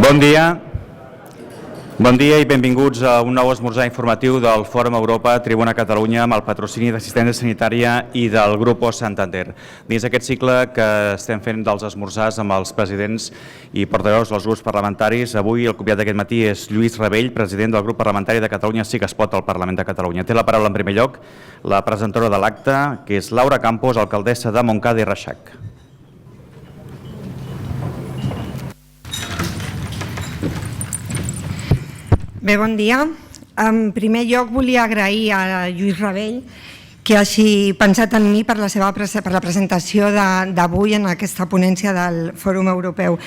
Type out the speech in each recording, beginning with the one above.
Bon dia i benvinguts a un nou esmorzar informatiu del Fòrum Europa Tribuna Catalunya amb el patrocini d'Assistència Sanitària i del Grupo Santander. Dins aquest cicle que estem fent dels esmorzars amb els presidents i portaveus dels grups parlamentaris, avui el convidat d'aquest matí és Lluís Rabell, president del grup parlamentari de Catalunya Sí que es pot al Parlament de Catalunya. Té la paraula en primer lloc la presentadora de l'acte, que és Laura Campos, alcaldessa de Montcada i Reixac. Bé, bon dia. En primer lloc volia agrair a Lluís Rabell que hagi pensat en mi per la presentació d'avui en aquesta ponència del Fòrum Europeu.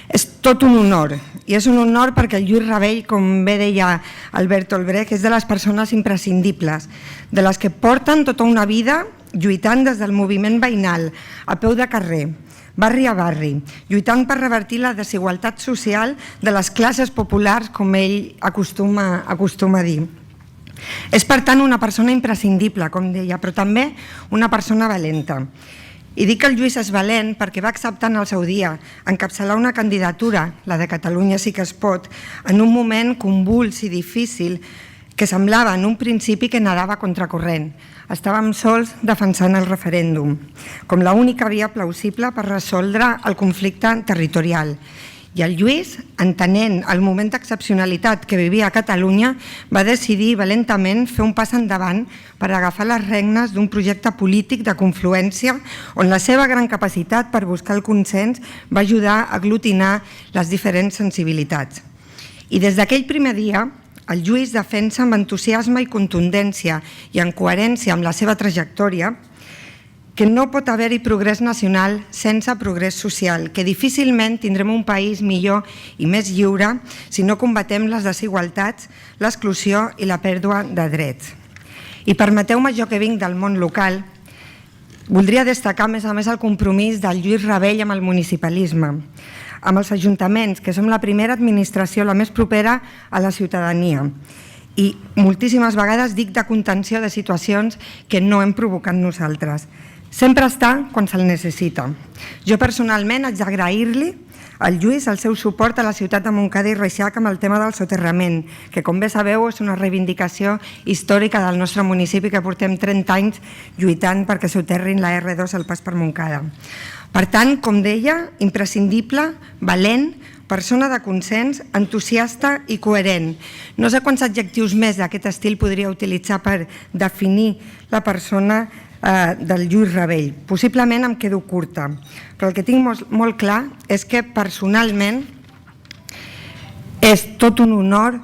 És tot un honor, i és un honor perquè el Lluís Rabell, com bé deia Albert Olbrecht, és de les persones imprescindibles, de les que porten tota una vida lluitant des del moviment veïnal, a peu de carrer, barri a barri, lluitant per revertir la desigualtat social de les classes populars, com ell acostuma a dir. És, per tant, una persona imprescindible, com deia, però també una persona valenta. I dic que el Lluís és valent perquè va acceptar en el seu dia encapçalar una candidatura, la de Catalunya Sí que es pot, en un moment convuls i difícil que semblava en un principi que nedava contracorrent. Estàvem sols defensant el referèndum, com l'única via plausible per resoldre el conflicte territorial. I el Lluís, entenent el moment d'excepcionalitat que vivia a Catalunya, va decidir valentament fer un pas endavant per agafar les regnes d'un projecte polític de confluència on la seva gran capacitat per buscar el consens va ajudar a aglutinar les diferents sensibilitats. I des d'aquell primer dia, el Lluís defensa amb entusiasme i contundència i en coherència amb la seva trajectòria que no pot haver-hi progrés nacional sense progrés social, que difícilment tindrem un país millor i més lliure si no combatem les desigualtats, l'exclusió i la pèrdua de drets. I permeteu-me, jo que vinc del món local, voldria destacar a més el compromís del Lluís Rabell amb el municipalisme, amb els ajuntaments, que som la primera administració, la més propera a la ciutadania. I moltíssimes vegades dic de contenció de situacions que no hem provocat nosaltres. Sempre està quan se'l necessita. Jo personalment haig d'agrair-li al Lluís el seu suport a la ciutat de Montcada i Reixac amb el tema del soterrament, que com bé sabeu és una reivindicació històrica del nostre municipi que portem 30 anys lluitant perquè soterrin la R2 al pas per Montcada. Per tant, com deia, imprescindible, valent, persona de consens, entusiasta i coherent. No sé quants adjectius més d'aquest estil podria utilitzar per definir la persona del Lluís Rabell. Possiblement em quedo curta, però el que tinc molt clar és que personalment és tot un honor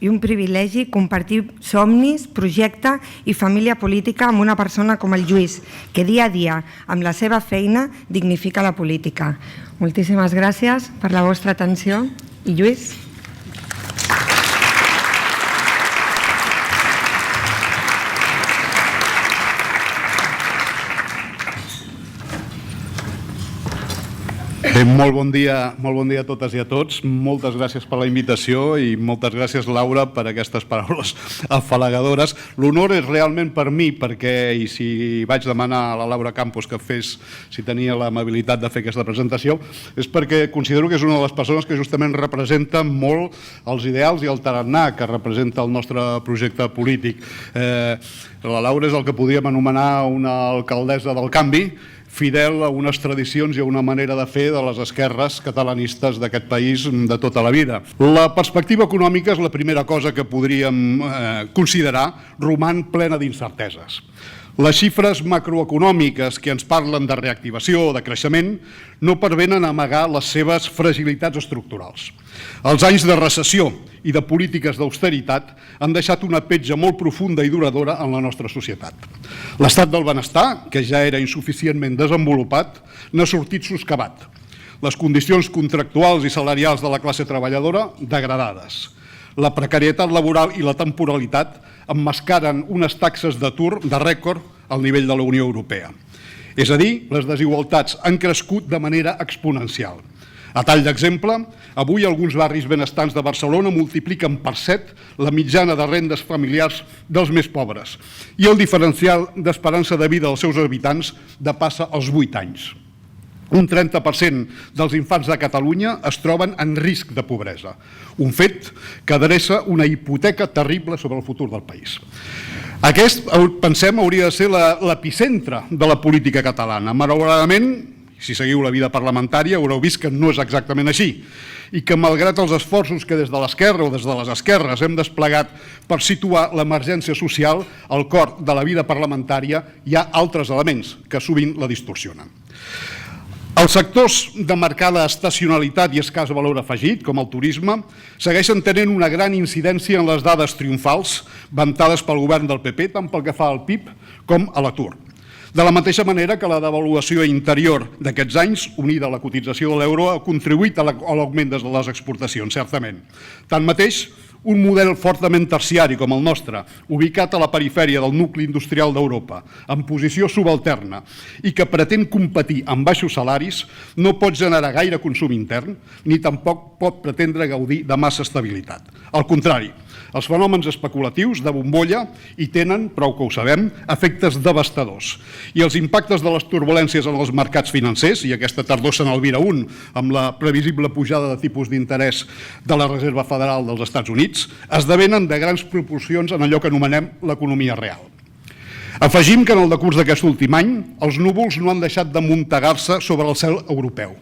i un privilegi compartir somnis, projecte i família política amb una persona com el Lluís, que dia a dia, amb la seva feina, dignifica la política. Moltíssimes gràcies per la vostra atenció. I Lluís? Bé, molt bon dia a totes i a tots. Moltes gràcies per la invitació i moltes gràcies, Laura, per aquestes paraules afalagadores. L'honor és realment per mi, perquè, i si vaig demanar a la Laura Campos que fes, si tenia l'amabilitat de fer aquesta presentació, és perquè considero que és una de les persones que justament representa molt els ideals i el tarannà que representa el nostre projecte polític. La Laura és el que podríem anomenar una alcaldessa del canvi, fidel a unes tradicions i a una manera de fer de les esquerres catalanistes d'aquest país de tota la vida. La perspectiva econòmica és la primera cosa que podríem considerar, roman plena d'incerteses. Les xifres macroeconòmiques que ens parlen de reactivació o de creixement no pervenen a amagar les seves fragilitats estructurals. Els anys de recessió i de polítiques d'austeritat han deixat una petja molt profunda i duradora en la nostra societat. L'estat del benestar, que ja era insuficientment desenvolupat, n'ha sortit soscavat. Les condicions contractuals i salarials de la classe treballadora degradades. La precarietat laboral i la temporalitat emmascaren unes taxes d'atur de rècord al nivell de la Unió Europea. És a dir, les desigualtats han crescut de manera exponencial. A tall d'exemple, avui alguns barris benestants de Barcelona multipliquen per 7 la mitjana de rendes familiars dels més pobres i el diferencial d'esperança de vida dels seus habitants depassa els 8 anys. Un 30% dels infants de Catalunya es troben en risc de pobresa, un fet que adreça una hipoteca terrible sobre el futur del país. Aquest, pensem, hauria de ser l'epicentre de la política catalana. Malauradament, si seguiu la vida parlamentària, haureu vist que no és exactament així i que malgrat els esforços que des de l'esquerra o des de les esquerres hem desplegat per situar l'emergència social al cor de la vida parlamentària, hi ha altres elements que sovint la distorsionen. Els sectors de marcada estacionalitat i escàs valor afegit, com el turisme, segueixen tenint una gran incidència en les dades triomfals vantades pel govern del PP, tant pel que fa al PIB com a l'atur. De la mateixa manera que la devaluació interior d'aquests anys, unida a la cotització de l'euro, ha contribuït a l'augment de les exportacions, certament. Tanmateix, un model fortament terciari com el nostre, ubicat a la perifèria del nucli industrial d'Europa, en posició subalterna i que pretén competir amb baixos salaris, no pot generar gaire consum intern ni tampoc pot pretendre gaudir de massa estabilitat. Al contrari, els fenòmens especulatius de bombolla hi tenen, prou que ho sabem, efectes devastadors. I els impactes de les turbulències en els mercats financers, i aquesta tardor se n'alvira un amb la previsible pujada de tipus d'interès de la Reserva Federal dels Estats Units, esdevenen de grans proporcions en allò que anomenem l'economia real. Afegim que en el decurs d'aquest últim any, els núvols no han deixat d'amuntegar-se sobre el cel europeu.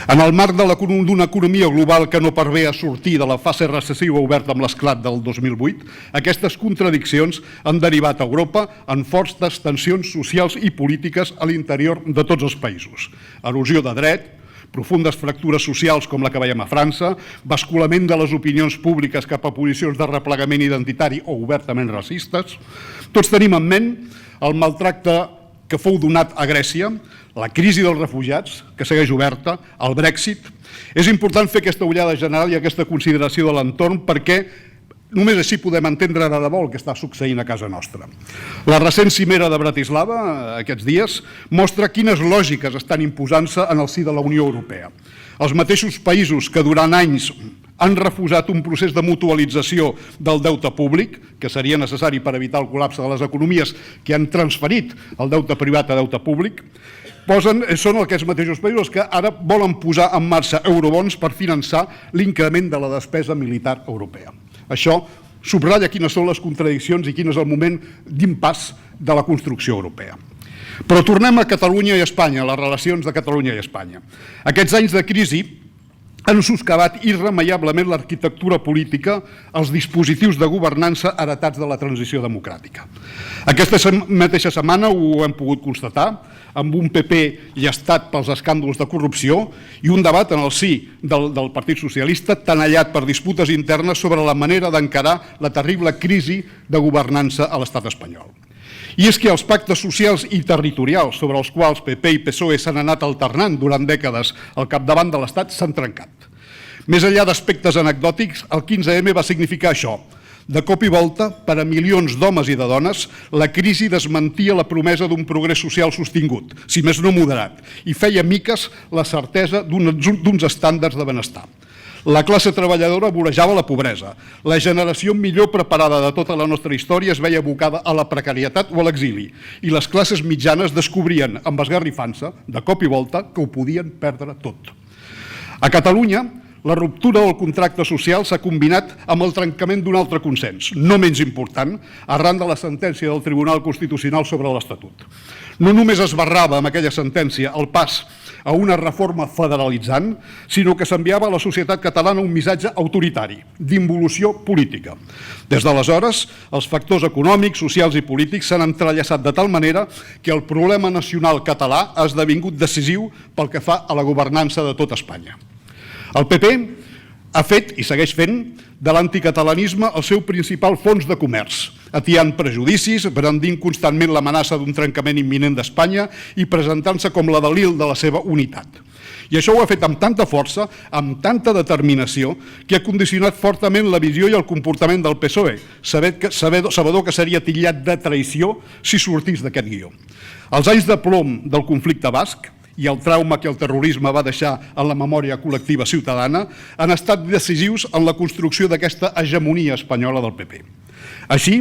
En el marc d'una economia global que no pervé a sortir de la fase recessiva oberta amb l'esclat del 2008, aquestes contradiccions han derivat a Europa en fortes tensions socials i polítiques a l'interior de tots els països. Erosió de dret, profundes fractures socials com la que veiem a França, basculament de les opinions públiques cap a posicions de replegament identitari o obertament racistes. Tots tenim en ment el maltracte que fou donat a Grècia, la crisi dels refugiats, que segueix oberta, el Brexit. És important fer aquesta ullada general i aquesta consideració de l'entorn perquè només així podem entendre de debò el que està succeint a casa nostra. La recent cimera de Bratislava, aquests dies, mostra quines lògiques estan imposant-se en el si de la Unió Europea. Els mateixos països que durant anys han refusat un procés de mutualització del deute públic, que seria necessari per evitar el col·lapse de les economies que han transferit el deute privat a deute públic, són aquests mateixos països que ara volen posar en marxa eurobons per finançar l'increment de la despesa militar europea. Això subratlla quines són les contradiccions i quin és el moment d'impàs de la construcció europea. Però tornem a Catalunya i Espanya, a les relacions de Catalunya i Espanya. Aquests anys de crisi han soscavat irremeiablement l'arquitectura política, els dispositius de governança heretats de la transició democràtica. Aquesta mateixa setmana ho hem pogut constatar, amb un PP llastat pels escàndols de corrupció i un debat en el si del Partit Socialista tenallat per disputes internes sobre la manera d'encarar la terrible crisi de governança a l'estat espanyol. I és que els pactes socials i territorials sobre els quals PP i PSOE s'han anat alternant durant dècades al capdavant de l'Estat s'han trencat. Més enllà d'aspectes anecdòtics, el 15M va significar això. De cop i volta, per a milions d'homes i de dones, la crisi desmentia la promesa d'un progrés social sostingut, si més no moderat, i feia miques la certesa d'uns estàndards de benestar. La classe treballadora vorejava la pobresa. La generació millor preparada de tota la nostra història es veia abocada a la precarietat o a l'exili, i les classes mitjanes descobrien, amb esgarrifança, de cop i volta, que ho podien perdre tot. A Catalunya, la ruptura del contracte social s'ha combinat amb el trencament d'un altre consens, no menys important, arran de la sentència del Tribunal Constitucional sobre l'Estatut. No només es barrava amb aquella sentència el pas a una reforma federalitzant, sinó que s'enviava a la societat catalana un missatge autoritari, d'involució política. Des d'aleshores, els factors econòmics, socials i polítics s'han entrellaçat de tal manera que el problema nacional català ha esdevingut decisiu pel que fa a la governança de tot Espanya. El PP ha fet i segueix fent de l'anticatalanisme el seu principal fons de comerç, atiant prejudicis, brandint constantment l'amenaça d'un trencament imminent d'Espanya i presentant-se com la Dalil de la seva unitat. I això ho ha fet amb tanta força, amb tanta determinació, que ha condicionat fortament la visió i el comportament del PSOE, sabedor que seria titllat de traïció si sortís d'aquest guió. Els anys de plom del conflicte basc i el trauma que el terrorisme va deixar en la memòria col·lectiva ciutadana han estat decisius en la construcció d'aquesta hegemonia espanyola del PP. Així,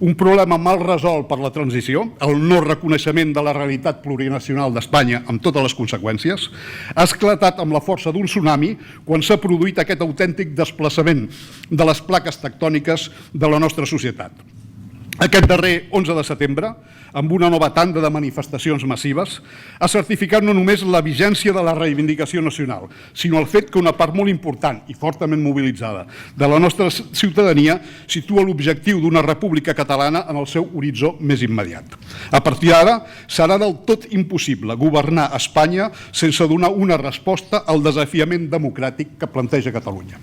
un problema mal resolt per la transició, el no reconeixement de la realitat plurinacional d'Espanya amb totes les conseqüències, ha esclatat amb la força d'un tsunami quan s'ha produït aquest autèntic desplaçament de les plaques tectòniques de la nostra societat. Aquest darrer 11 de setembre, amb una nova tanda de manifestacions massives, ha certificat no només la vigència de la reivindicació nacional, sinó el fet que una part molt important i fortament mobilitzada de la nostra ciutadania situa l'objectiu d'una república catalana en el seu horitzó més immediat. A partir d'ara, serà del tot impossible governar Espanya sense donar una resposta al desafiament democràtic que planteja Catalunya.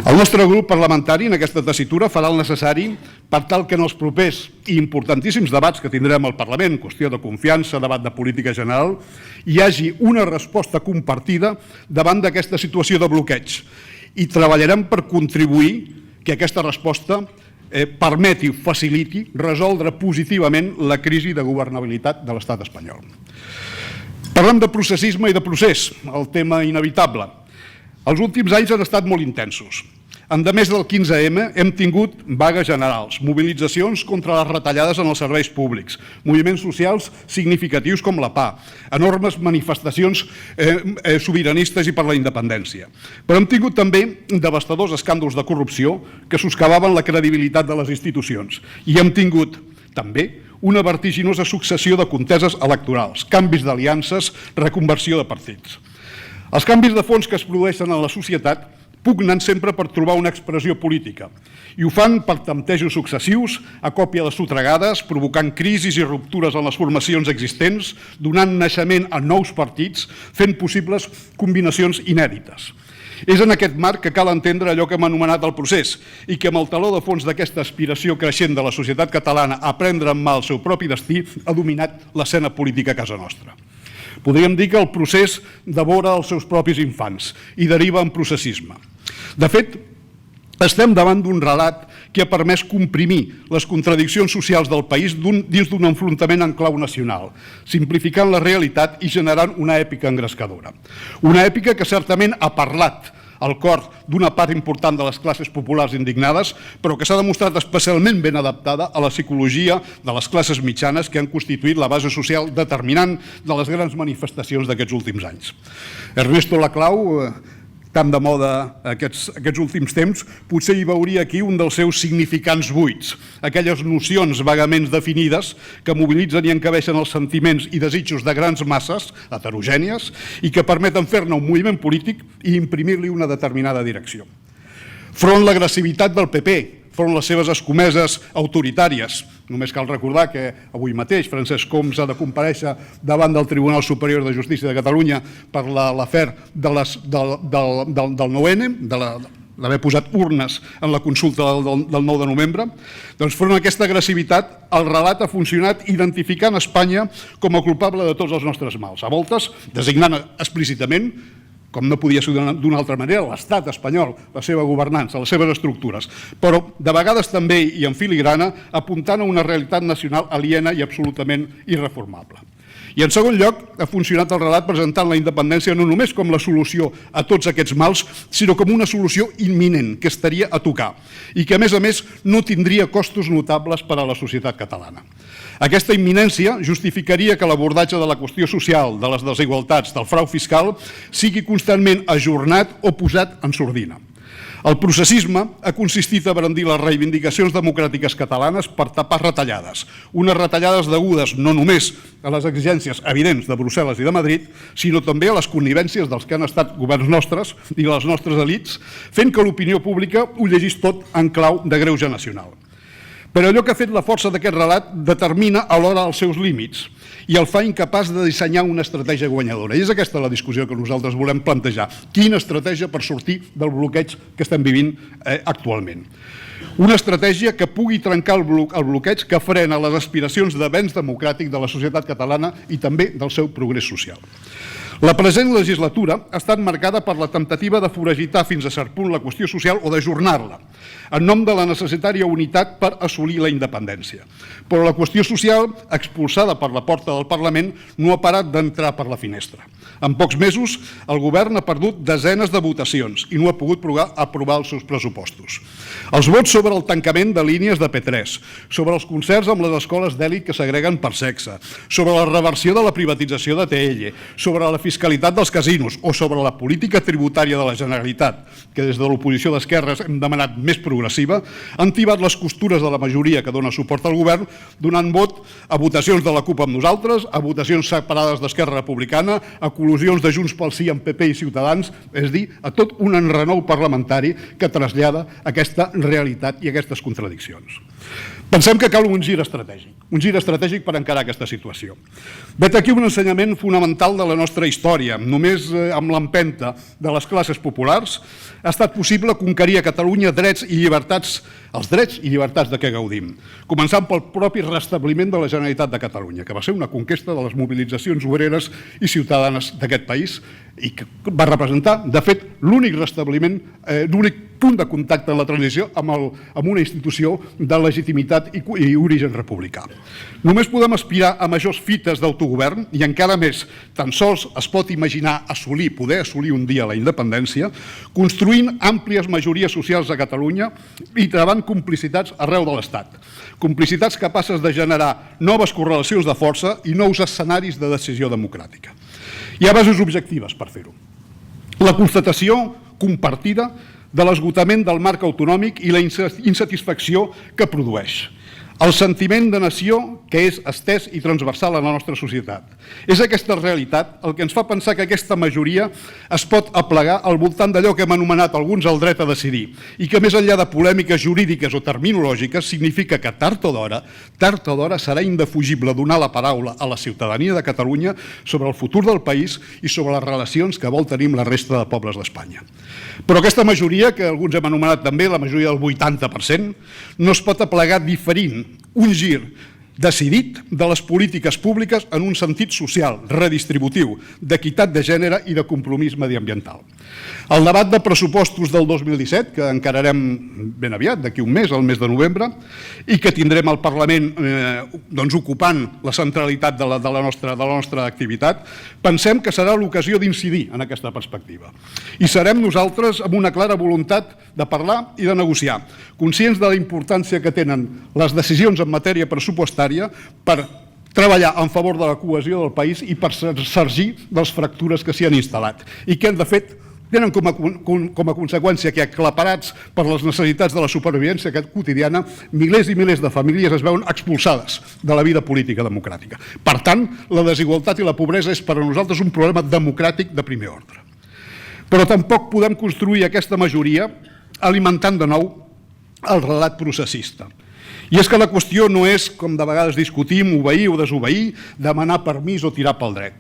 El nostre grup parlamentari en aquesta tessitura farà el necessari per tal que en els propers i importantíssims debats que tindrem al Parlament, qüestió de confiança, debat de política general, hi hagi una resposta compartida davant d'aquesta situació de bloqueig i treballarem per contribuir que aquesta resposta permeti, faciliti, resoldre positivament la crisi de governabilitat de l'estat espanyol. Parlem de processisme i de procés, el tema inevitable. Els últims anys han estat molt intensos. Endemés del 15M hem tingut vagues generals, mobilitzacions contra les retallades en els serveis públics, moviments socials significatius com la PA, enormes manifestacions sobiranistes i per la independència. Però hem tingut també devastadors escàndols de corrupció que soscavaven la credibilitat de les institucions. I hem tingut també una vertiginosa successió de conteses electorals, canvis d'aliances, reconversió de partits. Els canvis de fons que es produeixen en la societat pugnen sempre per trobar una expressió política i ho fan per temptejos successius, a còpia de sotregades, provocant crisis i ruptures en les formacions existents, donant naixement a nous partits, fent possibles combinacions inèdites. És en aquest marc que cal entendre allò que hem anomenat el procés i que amb el taló de fons d'aquesta aspiració creixent de la societat catalana a prendre en mà el seu propi destí ha dominat l'escena política a casa nostra. Podríem dir que el procés devora els seus propis infants i deriva en processisme. De fet, estem davant d'un relat que ha permès comprimir les contradiccions socials del país dins d'un enfrontament en clau nacional, simplificant la realitat i generant una èpica engrescadora. Una èpica que certament ha parlat al cor d'una part important de les classes populars indignades, però que s'ha demostrat especialment ben adaptada a la psicologia de les classes mitjanes que han constituït la base social determinant de les grans manifestacions d'aquests últims anys. Ernesto Laclau, tan de moda aquests últims temps, potser hi veuria aquí un dels seus significants buits, aquelles nocions vagament definides que mobilitzen i encabeixen els sentiments i desitjos de grans masses heterogènies i que permeten fer-ne un moviment polític i imprimir-li una determinada direcció. Front l'agressivitat del PP, front les seves escomeses autoritàries. Només cal recordar que avui mateix Francesc Homs ha de comparèixer davant del Tribunal Superior de Justícia de Catalunya per l'afer del 9N, d'haver posat urnes en la consulta del 9 de novembre. Doncs front a aquesta agressivitat, el relat ha funcionat identificant Espanya com a culpable de tots els nostres mals, a voltes designant explícitament, com no podia ser d'una altra manera, l'estat espanyol, la seva governança, les seves estructures, però de vegades també i en filigrana apuntant a una realitat nacional aliena i absolutament irreformable. I en segon lloc, ha funcionat el relat presentant la independència no només com la solució a tots aquests mals, sinó com una solució imminent que estaria a tocar i que, a més, no tindria costos notables per a la societat catalana. Aquesta imminència justificaria que l'abordatge de la qüestió social, de les desigualtats, del frau fiscal, sigui constantment ajornat o posat en sordina. El processisme ha consistit a brandir les reivindicacions democràtiques catalanes per tapar retallades, unes retallades degudes no només a les exigències evidents de Brussel·les i de Madrid, sinó també a les connivències dels que han estat governs nostres i de les nostres elits, fent que l'opinió pública ho llegís tot en clau de greuge nacional. Però allò que ha fet la força d'aquest relat determina alhora els seus límits i el fa incapaç de dissenyar una estratègia guanyadora. I és aquesta la discussió que nosaltres volem plantejar. Quina estratègia per sortir del bloqueig que estem vivint actualment? Una estratègia que pugui trencar el bloqueig que frena les aspiracions d'avenç democràtic de la societat catalana i també del seu progrés social. La present legislatura ha estat marcada per la temptativa de foragitar fins a cert punt la qüestió social o d'ajornar-la, en nom de la necessària unitat per assolir la independència. Però la qüestió social, expulsada per la porta del Parlament, no ha parat d'entrar per la finestra. En pocs mesos, el govern ha perdut desenes de votacions i no ha pogut aprovar els seus pressupostos. Els vots sobre el tancament de línies de P3, sobre els concerts amb les escoles d'elit que segreguen per sexe, sobre la reversió de la privatització de TL, sobre la fiscalitat dels casinos o sobre la política tributària de la Generalitat, que des de l'oposició d'esquerres hem demanat més progressiva, han tibat les costures de la majoria que dona suport al govern, donant vot a votacions de la CUP amb nosaltres, a votacions separades d'Esquerra Republicana, a col·lusions de Junts pel Sí amb PP i Ciutadans, és a dir, a tot un enrenou parlamentari que trasllada aquesta realitat i aquestes contradiccions. Pensem que cal un gir estratègic per encarar aquesta situació. Vet aquí un ensenyament fonamental de la nostra història. Només amb l'empenta de les classes populars ha estat possible conquerir a Catalunya drets i llibertats, els drets i llibertats de què gaudim, començant pel propi restabliment de la Generalitat de Catalunya, que va ser una conquesta de les mobilitzacions obreres i ciutadanes d'aquest país i que va representar, de fet, l'únic restabliment, l'únic punt de contacte en la transició amb una institució de legitimitat i origen republicà. Només podem aspirar a majors fites d'autogovern i encara més, tan sols es pot imaginar poder assolir un dia la independència, construint àmplies majories socials a Catalunya i travant complicitats arreu de l'Estat. Complicitats capaces de generar noves correlacions de força i nous escenaris de decisió democràtica. Hi ha bases objectives per fer-ho. La constatació compartida de l'esgotament del marc autonòmic i la insatisfacció que produeix. El sentiment de nació que és estès i transversal a la nostra societat. És aquesta realitat el que ens fa pensar que aquesta majoria es pot aplegar al voltant d'allò que hem anomenat alguns el dret a decidir i que més enllà de polèmiques jurídiques o terminològiques significa que tard o d'hora serà indefugible donar la paraula a la ciutadania de Catalunya sobre el futur del país i sobre les relacions que vol tenir amb la resta de pobles d'Espanya. Però aquesta majoria, que alguns hem anomenat també la majoria del 80%, no es pot aplegar diferint un gir decidit de les polítiques públiques en un sentit social, redistributiu, d'equitat de gènere i de compromís mediambiental. El debat de pressupostos del 2017, que encararem ben aviat, d'aquí un mes, el mes de novembre, i que tindrem al Parlament ocupant la centralitat de la nostra activitat, pensem que serà l'ocasió d'incidir en aquesta perspectiva. I serem nosaltres amb una clara voluntat de parlar i de negociar, conscients de la importància que tenen les decisions en matèria pressupostària per treballar en favor de la cohesió del país i per sorgir de les fractures que s'hi han instal·lat i que, de fet, tenen com a conseqüència que, aclaparats per les necessitats de la supervivència quotidiana, milers i milers de famílies es veuen expulsades de la vida política democràtica. Per tant, la desigualtat i la pobresa és per a nosaltres un problema democràtic de primer ordre. Però tampoc podem construir aquesta majoria alimentant de nou el relat processista. I és que la qüestió no és, com de vegades discutim, obeir o desobeir, demanar permís o tirar pel dret.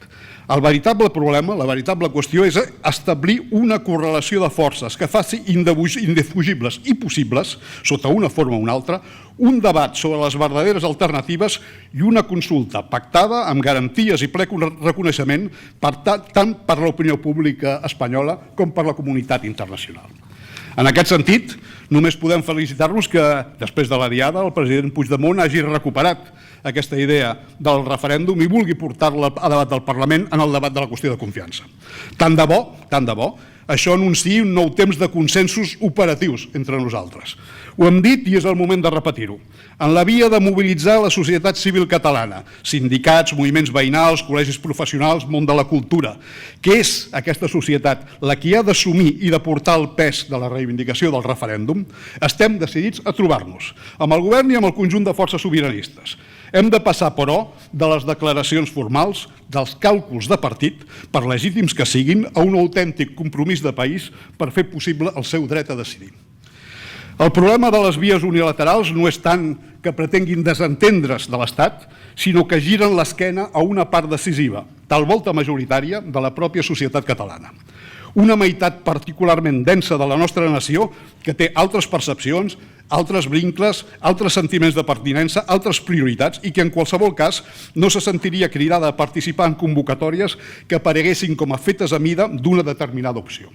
El veritable problema, la veritable qüestió és establir una correlació de forces que faci indefugibles i possibles, sota una forma o una altra, un debat sobre les verdaderes alternatives i una consulta pactada amb garanties i ple reconeixement tant per l'opinió pública espanyola com per la comunitat internacional. En aquest sentit, només podem felicitar-nos que, després de la diada, el president Puigdemont hagi recuperat aquesta idea del referèndum i vulgui portar-la a debat del Parlament en el debat de la qüestió de confiança. Tant de bo, això anunciï un nou temps de consensos operatius entre nosaltres. Ho hem dit i és el moment de repetir-ho. En la via de mobilitzar la societat civil catalana, sindicats, moviments veïnals, col·legis professionals, món de la cultura, que és aquesta societat la que ha d'assumir i de portar el pes de la reivindicació del referèndum, estem decidits a trobar-nos, amb el govern i amb el conjunt de forces sobiranistes. Hem de passar, però, de les declaracions formals, dels càlculs de partit, per legítims que siguin, a un autèntic compromís de país per fer possible el seu dret a decidir. El problema de les vies unilaterals no és tant que pretenguin desentendre's de l'Estat, sinó que giren l'esquena a una part decisiva, tal volta majoritària, de la pròpia societat catalana. Una meitat particularment densa de la nostra nació que té altres percepcions, altres vincles, altres sentiments de pertinença, altres prioritats i que en qualsevol cas no se sentiria cridada a participar en convocatòries que apareguessin com a fetes a mida d'una determinada opció.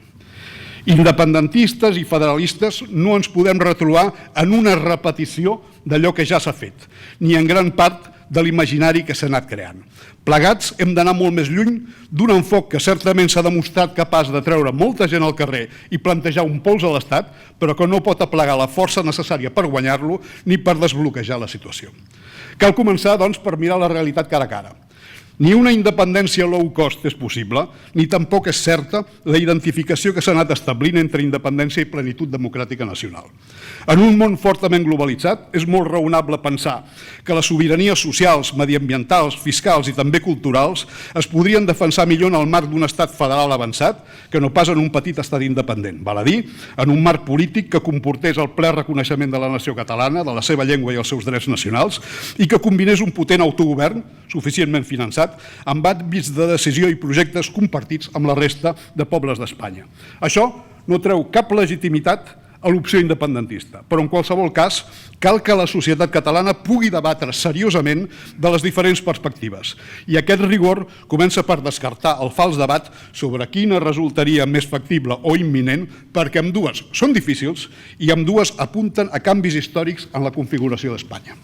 Independentistes i federalistes no ens podem retrobar en una repetició d'allò que ja s'ha fet, ni en gran part de l'imaginari que s'ha anat creant. Plegats hem d'anar molt més lluny d'un enfoc que certament s'ha demostrat capaç de treure molta gent al carrer i plantejar un pols a l'Estat, però que no pot aplegar la força necessària per guanyar-lo ni per desbloquejar la situació. Cal començar, doncs, per mirar la realitat cara a cara. Ni una independència low cost és possible, ni tampoc és certa la identificació que s'ha anat establint entre independència i plenitud democràtica nacional. En un món fortament globalitzat, és molt raonable pensar que les sobiranies socials, mediambientals, fiscals i també culturals es podrien defensar millor en el marc d'un estat federal avançat que no pas en un petit estat independent, val a dir, en un marc polític que comportés el ple reconeixement de la nació catalana, de la seva llengua i els seus drets nacionals, i que combinés un potent autogovern, suficientment finançat, amb àmbits de decisió i projectes compartits amb la resta de pobles d'Espanya. Això no treu cap legitimitat a l'opció independentista, però en qualsevol cas cal que la societat catalana pugui debatre seriosament de les diferents perspectives i aquest rigor comença per descartar el fals debat sobre quina resultaria més factible o imminent perquè ambdues són difícils i ambdues apunten a canvis històrics en la configuració d'Espanya.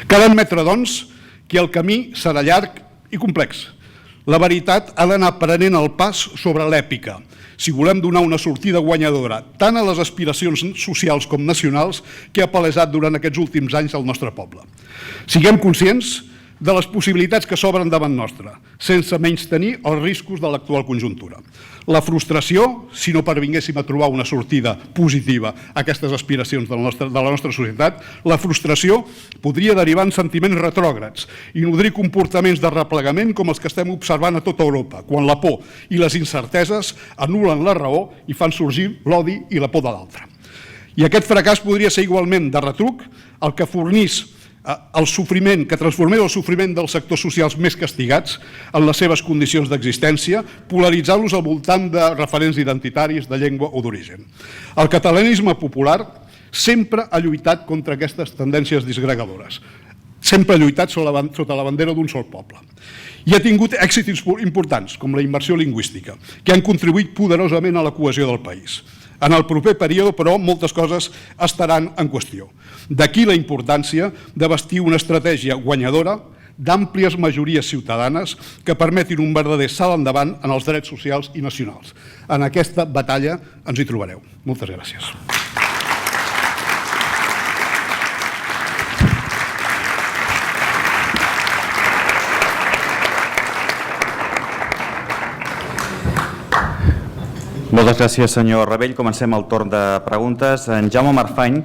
Cal admetre, doncs, que el camí serà llarg i complex. La veritat ha d'anar prenent el pas sobre l'èpica, si volem donar una sortida guanyadora tant a les aspiracions socials com nacionals que ha palesat durant aquests últims anys el nostre poble. Siguem conscients de les possibilitats que s'obren davant nostre, sense menystenir els riscos de l'actual conjuntura. La frustració, si no pervinguéssim a trobar una sortida positiva a aquestes aspiracions de la nostra societat, la frustració podria derivar en sentiments retrògrads i nodrir comportaments de replegament com els que estem observant a tota Europa, quan la por i les incerteses anul·len la raó i fan sorgir l'odi i la por de l'altre. I aquest fracàs podria ser igualment de retruc el que fornís el sofriment, que transformés el sofriment dels sectors socials més castigats en les seves condicions d'existència, polaritzant-los al voltant de referents identitaris, de llengua o d'origen. El catalanisme popular sempre ha lluitat contra aquestes tendències disgregadores, sempre ha lluitat sota la bandera d'un sol poble. I ha tingut èxits importants, com la immersió lingüística, que han contribuït poderosament a la cohesió del país. En el proper període, però, moltes coses estaran en qüestió. D'aquí la importància de bastir una estratègia guanyadora d'àmplies majories ciutadanes que permetin un verdader salt endavant en els drets socials i nacionals. En aquesta batalla ens hi trobareu. Moltes gràcies. Moltes gràcies, senyor Rebell. Comencem el torn de preguntes. En Jaume Marfany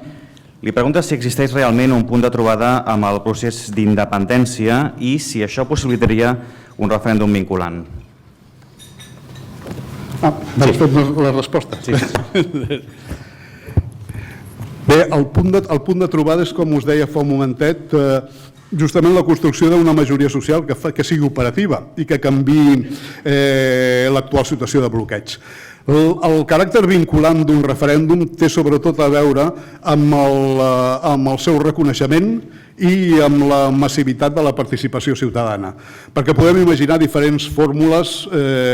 li pregunta si existeix realment un punt de trobada amb el procés d'independència i si això possibilitaria un referèndum vinculant. Has fet la resposta? Sí. Bé, el punt de trobada és, com us deia fa un momentet, justament la construcció d'una majoria social que sigui operativa i que canviï l'actual situació de bloqueig. El caràcter vinculant d'un referèndum té sobretot a veure amb el seu reconeixement i amb la massivitat de la participació ciutadana, perquè podem imaginar diferents fórmules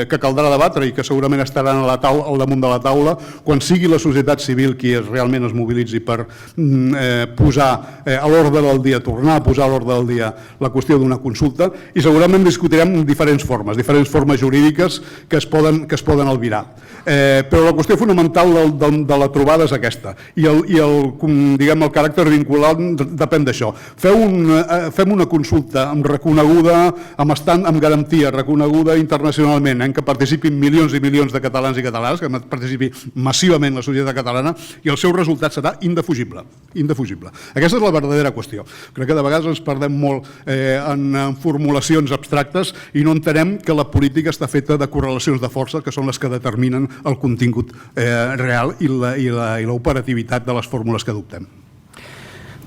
que caldrà debatre i que segurament estaran al damunt de la taula quan sigui la societat civil qui realment es mobilitzi per posar a l'ordre del dia, tornar a posar a l'ordre del dia la qüestió d'una consulta, i segurament discutirem diferents formes jurídiques que es poden albirar. Però la qüestió fonamental de la trobada és aquesta, i el caràcter vinculant depèn d'això. Fem una consulta reconeguda, amb garantia, reconeguda internacionalment, en què participin milions i milions de catalans i catalanes, que participi massivament la societat catalana, i el seu resultat serà indefugible. Aquesta és la verdadera qüestió. Crec que de vegades ens perdem molt en formulacions abstractes i no entenem que la política està feta de correlacions de força, que són les que determinen el contingut real i l'operativitat de les fórmules que adoptem.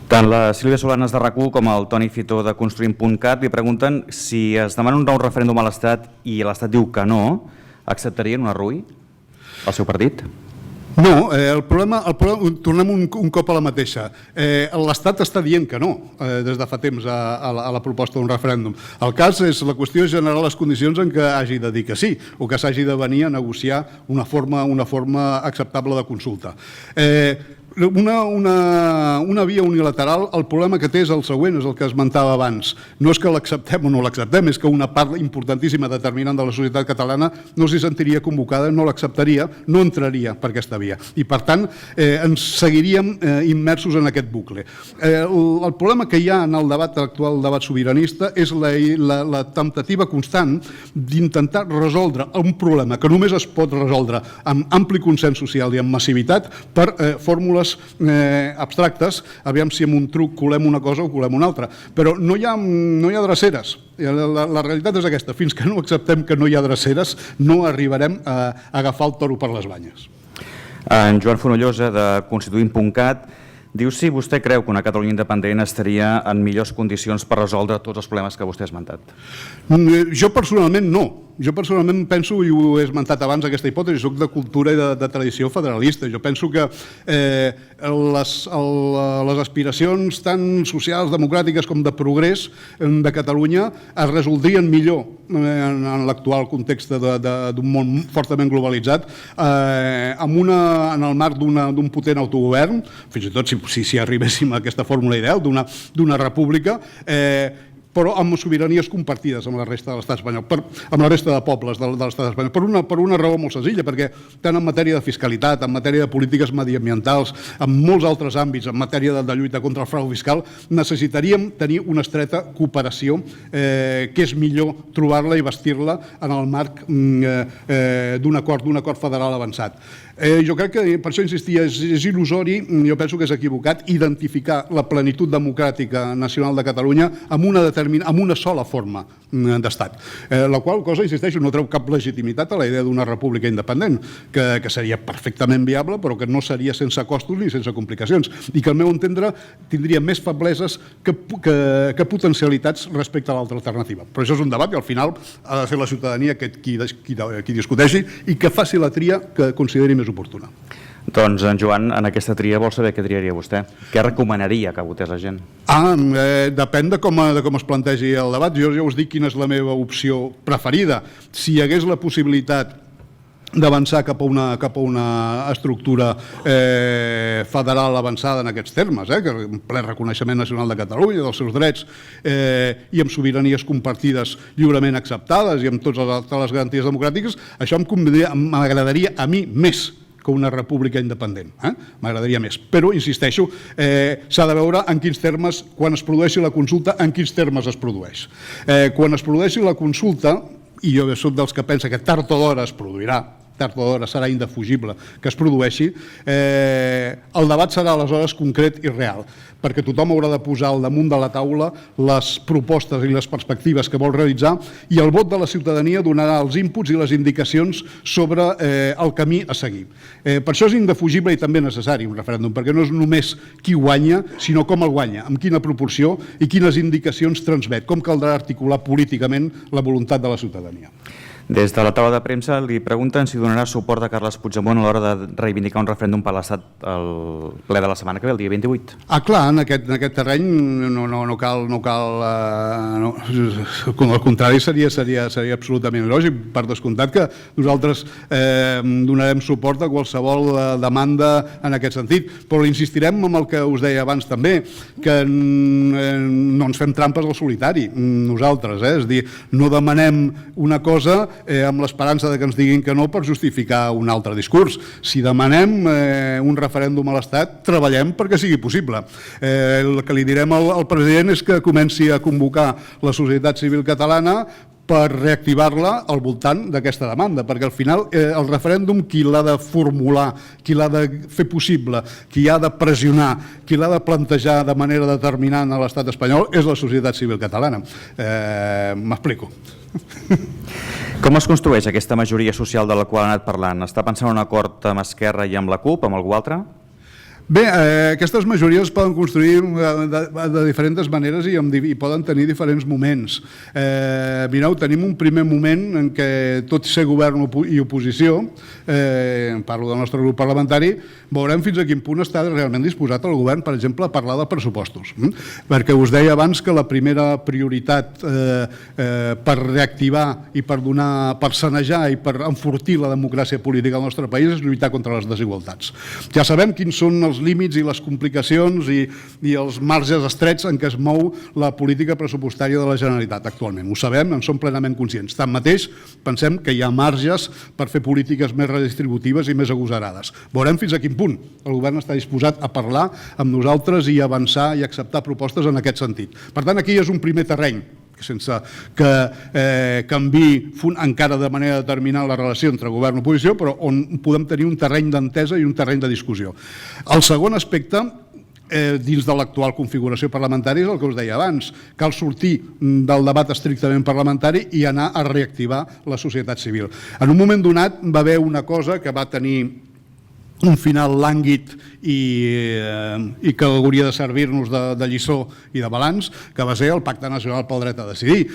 Tant la Sílvia Solanas de RAC1 com el Toni Fitó de Construïm.cat li pregunten si es demana un nou referèndum a l'Estat i l'Estat diu que no, acceptarien una RUI al seu partit? No, el problema, tornem un cop a la mateixa. L'Estat està dient que no, des de fa temps, a la proposta d'un referèndum. El cas és la qüestió és generar les condicions en què hagi de dir que sí, o que s'hagi de venir a negociar una forma acceptable de consulta. Una via unilateral, el problema que té és el següent, és el que esmentava abans. No és que l'acceptem o no l'acceptem, és que una part importantíssima determinant de la societat catalana no s'hi sentiria convocada, no l'acceptaria, no entraria per aquesta via. I, per tant, ens seguiríem immersos en aquest bucle. El problema que hi ha en el debat actual, el debat sobiranista, és la temptativa constant d'intentar resoldre un problema que només es pot resoldre amb ampli consens social i amb massivitat per fórmules abstractes, aviam si amb un truc colem una cosa o colem una altra, però no hi ha dreceres. La realitat és aquesta, fins que no acceptem que no hi ha dreceres no arribarem a agafar el toro per les banyes. En Joan Fonollosa, de Constituint.cat, diu si vostè creu que una Catalunya independent estaria en millors condicions per resoldre tots els problemes que vostè ha esmentat. Jo personalment no. Jo personalment penso, i ho he esmentat abans, aquesta hipòtesi, soc de cultura i de tradició federalista. Jo penso que les aspiracions tant socials, democràtiques com de progrés de Catalunya es resoldrien millor en l'actual context d'un món fortament globalitzat en el marc d'un potent autogovern, fins i tot si arribéssim a aquesta fórmula ideal d'una república, però amb sobiranies compartides amb la resta de l'estat espanyol, amb la resta de pobles de l'estat espanyol, per una raó molt senzilla, perquè tant en matèria de fiscalitat, en matèria de polítiques mediambientals, en molts altres àmbits, en matèria de lluita contra el frau fiscal, necessitaríem tenir una estreta cooperació que és millor trobar-la i vestir-la en el marc d'un acord federal avançat. Jo crec que, per això insistia, és il·lusori, jo penso que és equivocat, identificar la plenitud democràtica nacional de Catalunya amb una sola forma d'estat. La qual cosa, insisteixo, no treu cap legitimitat a la idea d'una república independent, que seria perfectament viable, però que no seria sense costos ni sense complicacions, i que al meu entendre tindria més febleses que potencialitats respecte a l'altra alternativa. Però això és un debat i al final ha de ser la ciutadania qui discuteixi i que faci la tria que consideri més oportuna. Doncs en Joan, en aquesta tria vol saber què triaria vostè. Què recomanaria que votés la gent? Depèn de com es plantegi el debat. Jo ja us dic quina és la meva opció preferida. Si hi hagués la possibilitat d'avançar cap a una estructura federal avançada en aquests termes, amb ple reconeixement nacional de Catalunya, dels seus drets, i amb sobiranies compartides lliurement acceptades i amb totes les garanties democràtiques, això m'agradaria a mi més que una república independent. M'agradaria més. Però, insisteixo, s'ha de veure en quins termes, quan es produeixi la consulta, en quins termes es produeix. Quan es produeixi la consulta, i jo soc dels que pensa que tard o d'hora es produirà, tard o d'hora serà indefugible que es produeixi, el debat serà aleshores concret i real, perquè tothom haurà de posar al damunt de la taula les propostes i les perspectives que vol realitzar i el vot de la ciutadania donarà els inputs i les indicacions sobre el camí a seguir. Per això és indefugible i també necessari un referèndum, perquè no és només qui guanya, sinó com el guanya, amb quina proporció i quines indicacions transmet, com caldrà articular políticament la voluntat de la ciutadania. Des de la taula de premsa li pregunten si donarà suport a Carles Puigdemont a l'hora de reivindicar un referèndum per l'Estat al ple de la setmana que ve, el dia 28. Clar, en aquest terreny no cal... Al contrari, seria absolutament lògic. Per descomptat que nosaltres donarem suport a qualsevol demanda en aquest sentit, però insistirem en el que us deia abans també, que no ens fem trampes al solitari, nosaltres. És a dir, no demanem una cosa amb l'esperança que ens diguin que no per justificar un altre discurs. Si demanem un referèndum a l'Estat, treballem perquè sigui possible. El que li direm al president és que comenci a convocar la societat civil catalana per reactivar-la al voltant d'aquesta demanda, perquè al final el referèndum qui l'ha de formular, qui l'ha de fer possible, qui ha de pressionar, qui l'ha de plantejar de manera determinant a l'estat espanyol és la societat civil catalana. M'explico. Com es construeix aquesta majoria social de la qual ha anat parlant? Està pensant en un acord amb Esquerra i amb la CUP, amb algú altre? Bé, aquestes majories es poden construir de diferents maneres i poden tenir diferents moments. Mireu, tenim un primer moment en què, tot i ser govern i oposició, parlo del nostre grup parlamentari, veurem fins a quin punt està realment disposat el govern, per exemple, a parlar de pressupostos. Perquè us deia abans que la primera prioritat per reactivar i per sanejar i per enfortir la democràcia política al nostre país és lluitar contra les desigualtats. Ja sabem quins són els límits i les complicacions i els marges estrets en què es mou la política pressupostària de la Generalitat actualment. Ho sabem, en som plenament conscients. Tanmateix, pensem que hi ha marges per fer polítiques més redistributives i més agosarades. Veurem fins a quin punt el govern està disposat a parlar amb nosaltres i avançar i acceptar propostes en aquest sentit. Per tant, aquí és un primer terreny sense que canviï encara de manera determinant la relació entre govern i oposició, però on podem tenir un terreny d'entesa i un terreny de discussió. El segon aspecte, dins de l'actual configuració parlamentària, és el que us deia abans. Cal sortir del debat estrictament parlamentari i anar a reactivar la societat civil. En un moment donat va haver una cosa que va tenir un final lànguid i que hauria de servir-nos de lliçó i de balanç, que va ser el Pacte Nacional pel Dret a Decidir.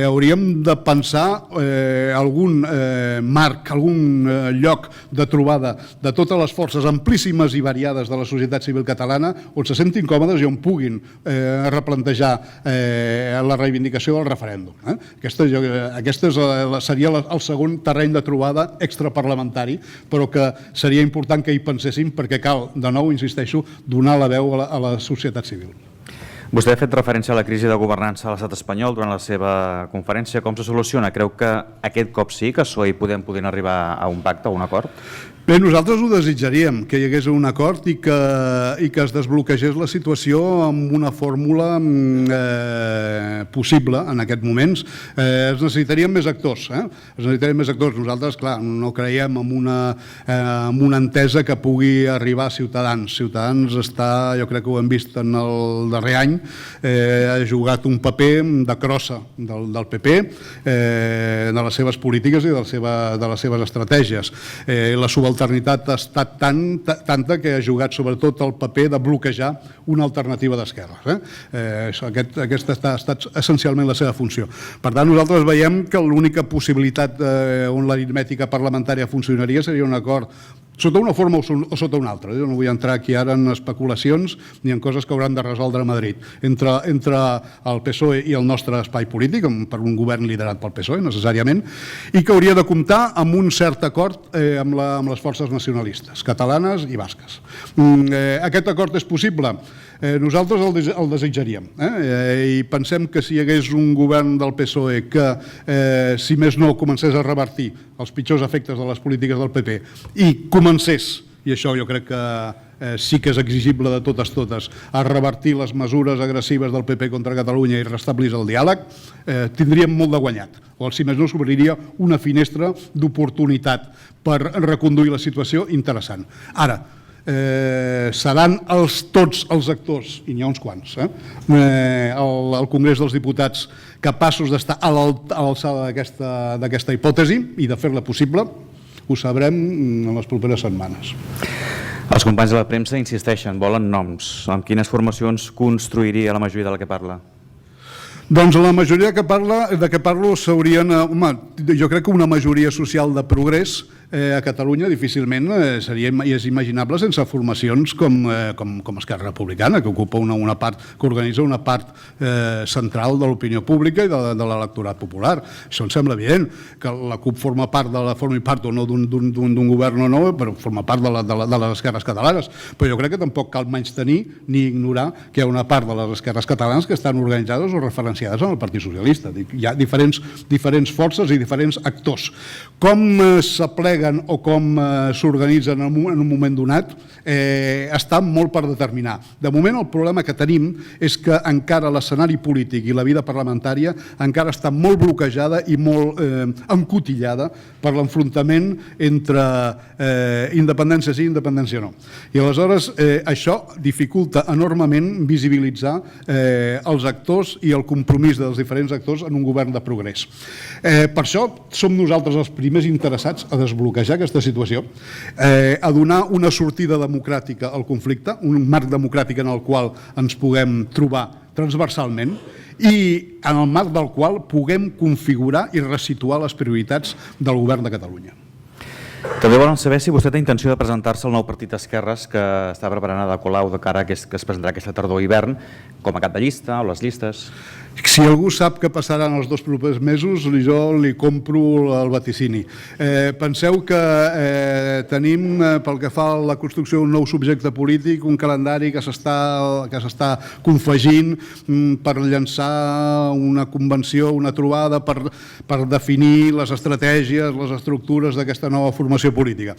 Hauríem de pensar algun marc, algun lloc de trobada de totes les forces amplíssimes i variades de la societat civil catalana on se sentin còmodes i on puguin replantejar la reivindicació del referèndum. Aquest seria el segon terreny de trobada extraparlamentari, però que seria important que hi penséssim perquè cal, de nou, insisteixo, donar la veu a la societat civil. Vostè ha fet referència a la crisi de governança a l'estat espanyol durant la seva conferència. Com se soluciona? Creu que aquest cop sí que PSOE i Podem podrien arribar a un pacte, a un acord? Bé, nosaltres ho desitjaríem, que hi hagués un acord i que es desbloquegés la situació amb una fórmula possible en aquests moments. Es necessitarien més actors. Es necessitarien més actors. Nosaltres, clar, no creiem en una entesa que pugui arribar a Ciutadans. Ciutadans està, jo crec que ho hem vist en el darrer any, ha jugat un paper de crossa del PP, de les seves polítiques i de les seves estratègies. La subalternitat ha estat tanta que ha jugat sobretot el paper de bloquejar una alternativa d'esquerres. Aquesta ha estat essencialment la seva funció. Per tant, nosaltres veiem que l'única possibilitat on l'aritmètica parlamentària funcionaria seria un acord sota una forma o sota una altra. Jo no vull entrar aquí ara en especulacions ni en coses que hauran de resoldre a Madrid. Entre el PSOE i el nostre espai polític, per un govern liderat pel PSOE, necessàriament, i que hauria de comptar amb un cert acord amb les forces nacionalistes, catalanes i basques. Aquest acord és possible? Nosaltres el desitjaríem i pensem que si hi hagués un govern del PSOE que, si més no, comencés a revertir els pitjors efectes de les polítiques del PP i comencés, i això jo crec que sí que és exigible de totes, a revertir les mesures agressives del PP contra Catalunya i restablir el diàleg, tindríem molt de guanyat. O si més no, s'obriria una finestra d'oportunitat per reconduir la situació interessant. Ara, seran tots els actors, i n'hi ha uns quants, al Congrés dels Diputats capaços d'estar a l'alçada d'aquesta hipòtesi i de fer-la possible, ho sabrem en les properes setmanes. Els companys de la premsa insisteixen, volen noms. Amb quines formacions construiria la majoria de la que parla? Doncs la majoria de què parlo s'haurien... Home, jo crec que una majoria social de progrés a Catalunya difícilment és imaginable sense formacions com Esquerra Republicana, que ocupa una part, que organitza una part central de l'opinió pública i de l'electorat popular. Això em sembla evident, que la CUP formi part o no d'un govern o no, però forma part de les esquerres catalanes. Però jo crec que tampoc cal menystenir ni ignorar que hi ha una part de les esquerres catalanes que estan organitzades o referenciades en el Partit Socialista. Hi ha diferents forces i diferents actors. Com s'aplega o com s'organitzen en un moment donat està molt per determinar. De moment el problema que tenim és que encara l'escenari polític i la vida parlamentària encara està molt bloquejada i molt encotillada per l'enfrontament entre independència sí i independència no. I aleshores això dificulta enormement visibilitzar els actors i el compromís dels diferents actors en un govern de progrés. Per això som nosaltres els primers interessats a desbloquejar desbloquejar aquesta situació, a donar una sortida democràtica al conflicte, un marc democràtic en el qual ens puguem trobar transversalment i en el marc del qual puguem configurar i resituar les prioritats del govern de Catalunya. També volen saber si vostè té intenció de presentar-se al nou partit d'esquerres que està preparant Ada Colau de cara que es presentarà aquesta tardor-hivern, com a cap de llista o les llistes. Si algú sap què passarà en els 2 propers mesos, jo li compro el vaticini. Penseu que tenim, pel que fa a la construcció d'un nou subjecte polític, un calendari que s'està confegint per llançar una convenció, una trobada, per definir les estratègies, les estructures d'aquesta nova formació política.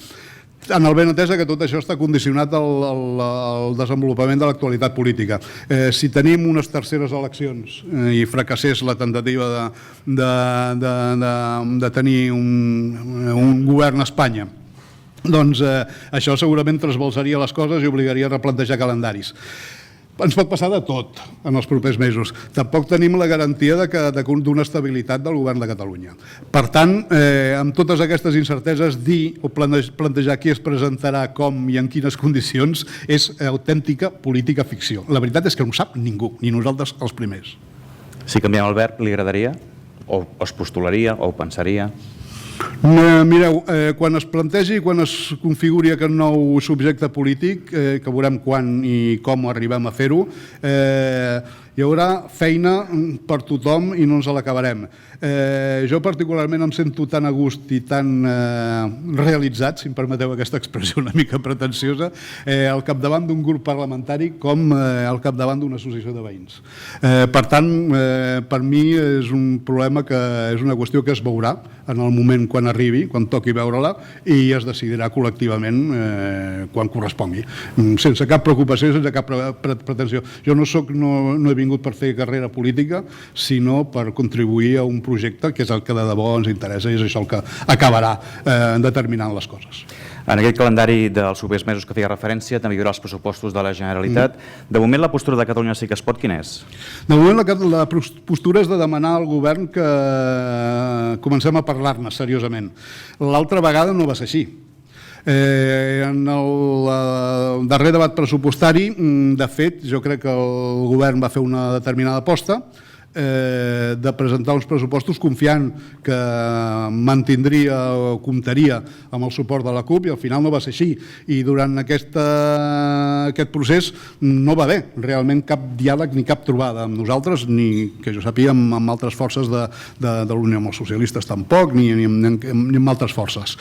En el benentès que tot això està condicionat al desenvolupament de l'actualitat política. Si tenim unes terceres eleccions i fracassés la tentativa de tenir un govern a Espanya, doncs això segurament trasbalsaria les coses i obligaria a replantejar calendaris. Ens pot passar de tot en els propers mesos. Tampoc tenim la garantia d'una estabilitat del govern de Catalunya. Per tant, amb totes aquestes incerteses, dir o plantejar qui es presentarà, com i en quines condicions, és autèntica política ficció. La veritat és que no ho sap ningú, ni nosaltres els primers. Si canviem el verb, li agradaria? O es postularia? O ho pensaria? Mireu, quan es plantegi, quan es configuri aquest nou subjecte polític, que veurem quan i com arribem a fer-ho, hi haurà feina per tothom i no ens l'acabarem. Jo particularment em sento tan a gust i tan realitzat, si em permeteu aquesta expressió una mica pretensiosa, al capdavant d'un grup parlamentari com al capdavant d'una associació de veïns. Per tant, per mi és un problema que és una qüestió que es veurà en el moment quan arribi, quan toqui veure-la, i es decidirà col·lectivament quan correspongui. Sense cap preocupació, sense cap pretensió. Jo no he vingut per fer carrera política, sinó per contribuir a un projecte que és el que de debò ens interessa i és això el que acabarà determinant les coses. En aquest calendari dels propers mesos que feia referència també hi haurà els pressupostos de la Generalitat. De moment la postura de Catalunya Sí que es pot, quina és? De moment la postura és de demanar al govern que comencem a parlar-ne seriosament. L'altra vegada no va ser així. En el darrer debat pressupostari, de fet, jo crec que el govern va fer una determinada aposta de presentar uns pressupostos confiant que mantindria o comptaria amb el suport de la CUP i al final no va ser així. I durant aquest procés no va haver realment cap diàleg ni cap trobada amb nosaltres, ni que jo sàpiga amb altres forces de la Unió, amb els socialistes tampoc, ni amb altres forces.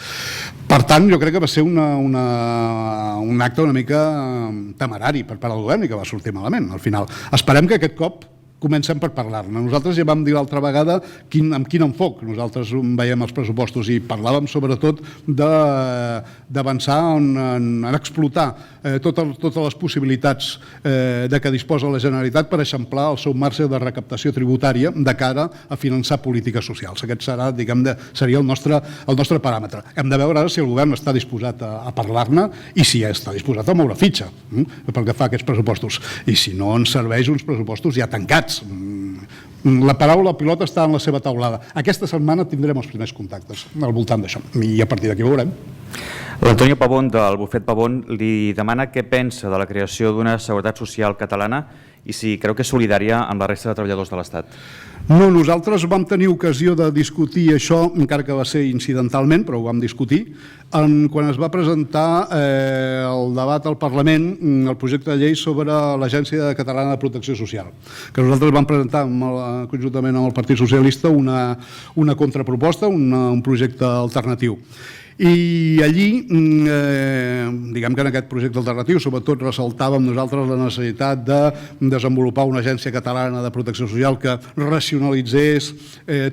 Per tant, jo crec que va ser un acte una mica temerari per part del govern i que va sortir malament al final. Esperem que aquest cop comencem per parlar-ne. Nosaltres ja vam dir l'altra vegada amb quin enfoc nosaltres veiem els pressupostos i parlàvem sobretot d'avançar en explotar totes les possibilitats de què disposa la Generalitat per eixamplar el seu marge de recaptació tributària de cara a finançar polítiques socials. Aquest serà, seria el nostre paràmetre. Hem de veure si el govern està disposat a parlar-ne i si està disposat a moure fitxa pel que fa a aquests pressupostos. I si no, ens serveix uns pressupostos ja tancats. La paraula pilota està en la seva taulada. Aquesta setmana tindrem els primers contactes al voltant d'això i a partir d'aquí ho veurem. L'Antonio Pavón del Bufet Pavón li demana què pensa de la creació d'una seguretat social catalana i si creu que és solidària amb la resta de treballadors de l'Estat. No, nosaltres vam tenir ocasió de discutir això, encara que va ser incidentalment, però ho vam discutir, quan es va presentar el debat al Parlament, el projecte de llei sobre l'Agència Catalana de Protecció Social, que nosaltres vam presentar conjuntament amb el Partit Socialista una contraproposta, un projecte alternatiu. I allí, diguem que en aquest projecte alternatiu, sobretot ressaltàvem nosaltres la necessitat de desenvolupar una agència catalana de protecció social que racionalitzés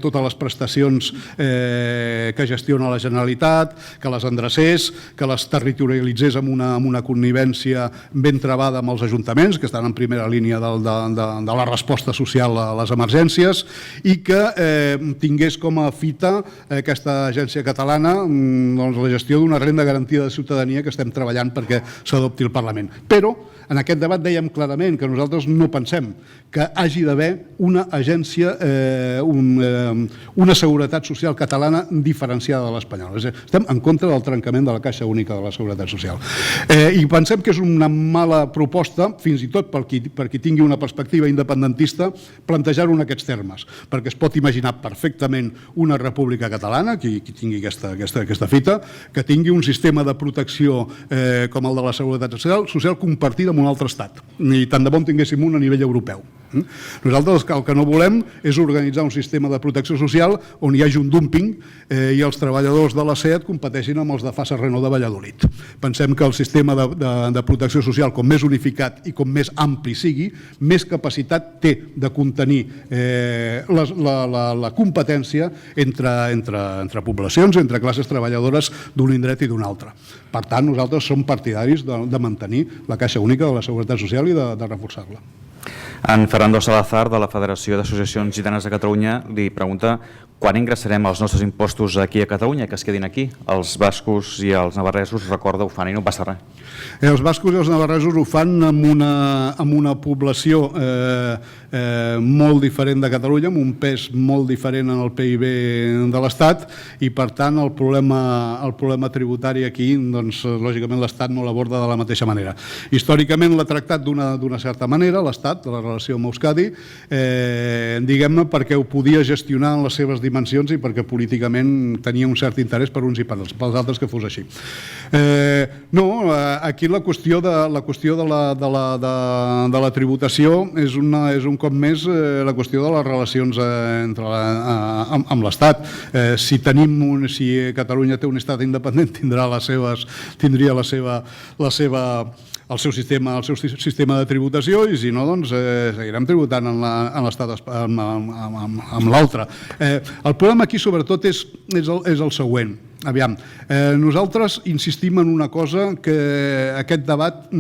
totes les prestacions que gestiona la Generalitat, que les endrecés, que les territorialitzés amb una connivència ben trebada amb els ajuntaments, que estan en primera línia de la resposta social a les emergències, i que tingués com a fita aquesta agència catalana la gestió d'una renda garantida de ciutadania que estem treballant perquè s'adopti al Parlament. Però en aquest debat dèiem clarament que nosaltres no pensem que hagi d'haver una agència, una seguretat social catalana diferenciada de l'espanyola. Estem en contra del trencament de la Caixa Única de la Seguretat Social. I pensem que és una mala proposta, fins i tot per qui tingui una perspectiva independentista, plantejar-ho en aquests termes, perquè es pot imaginar perfectament una república catalana, qui tingui aquesta fita, que tingui un sistema de protecció com el de la Seguretat Social compartida amb un altre estat. I tant de bon tinguéssim un a nivell europeu. Nosaltres el que no volem és organitzar un sistema de protecció social on hi hagi un dúmping i els treballadors de la SEAT competeixin amb els de Fasa Renault de Valladolid. Pensem que el sistema de protecció social, com més unificat i com més ampli sigui, més capacitat té de contenir la competència entre poblacions, entre classes treballadores d'un indret i d'un altre. Per tant, nosaltres som partidaris de mantenir la Caixa Única de la Seguretat Social i de reforçar-la. En Fernando Salazar, de la Federació d'Associacions Gitanes de Catalunya, li pregunta quan ingressarem els nostres impostos aquí a Catalunya, que es quedin aquí. Els bascos i els navarresos, recorda, ho fan i no passa res. Els bascos i els navarresos ho fan amb una població molt diferent de Catalunya, amb un pes molt diferent en el PIB de l'Estat, i per tant el problema tributari aquí, doncs, lògicament l'Estat no l'aborda de la mateixa manera. Històricament l'ha tractat d'una certa manera, l'Estat, de la relació amb Euskadi, diguem-ne perquè ho podia gestionar en les seves dimensions i perquè políticament tenia un cert interès per uns i pels altres que fos així. No, aquí la qüestió de la tributació és un cop més la qüestió de les relacions amb l'Estat. Si Catalunya té un estat independent, tindria el seu sistema de tributació, i si no, doncs seguirem tributant en l'estat amb l'altre. El problema aquí sobretot és el següent. Aviam, nosaltres insistim en una cosa que aquest debat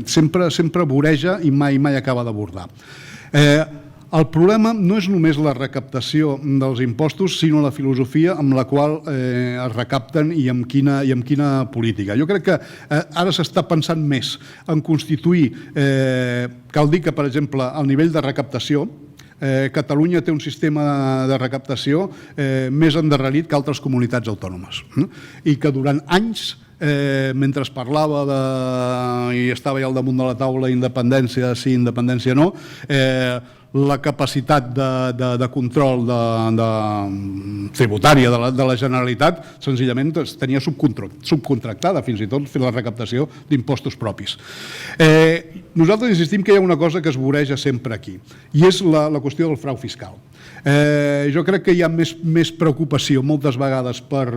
sempre voreja i mai acaba d'abordar. El problema no és només la recaptació dels impostos, sinó la filosofia amb la qual es recapten i amb quina política. Jo crec que ara s'està pensant més en constituir, cal dir que, per exemple, al nivell de recaptació, Catalunya té un sistema de recaptació més endarrerit que altres comunitats autònomes, i que durant anys, mentre es parlava i estava ja al damunt de la taula independència sí, independència no, la capacitat de control tributària de la Generalitat senzillament tenia subcontractada, fins i tot fer la recaptació d'impostos propis. Nosaltres insistim que hi ha una cosa que es voreja sempre aquí, i és la qüestió del frau fiscal. Jo crec que hi ha més preocupació moltes vegades per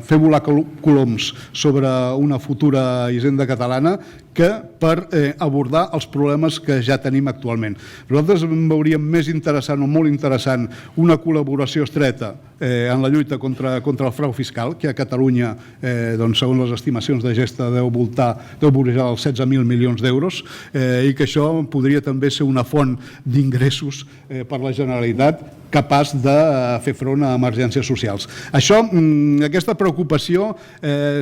fer volar coloms sobre una futura hisenda catalana que per abordar els problemes que ja tenim actualment. Nosaltres veuríem més interessant o molt interessant una col·laboració estreta en la lluita contra el frau fiscal, que a Catalunya, segons les estimacions de Gesta, deu vorejar els 16.000 milions d'euros, i que això podria també ser una font d'ingressos per la Generalitat capaç de fer front a emergències socials. Aquesta preocupació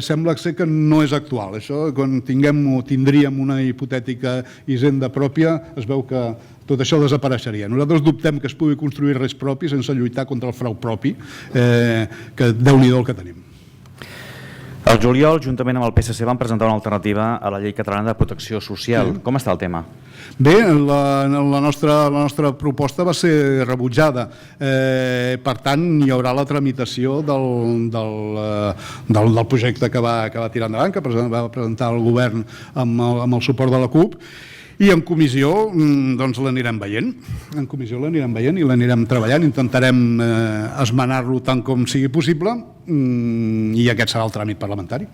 sembla ser que no és actual. Això, quan tindríem una hipotètica hisenda pròpia, es veu que tot això desapareixeria. Nosaltres dubtem que es pugui construir res propi sense lluitar contra el frau propi, que Déu-n'hi-do el que tenim. El juliol, juntament amb el PSC, van presentar una alternativa a la Llei Catalana de Protecció Social. Com està el tema? Bé, la nostra proposta va ser rebutjada. Per tant, hi haurà la tramitació del projecte que va tirar endavant, que va presentar el govern amb el suport de la CUP, i en comissió l'anirem veient. En comissió l'anirem veient i l'anirem treballant. Intentarem esmenar-lo tant com sigui possible i aquest serà el tràmit parlamentari.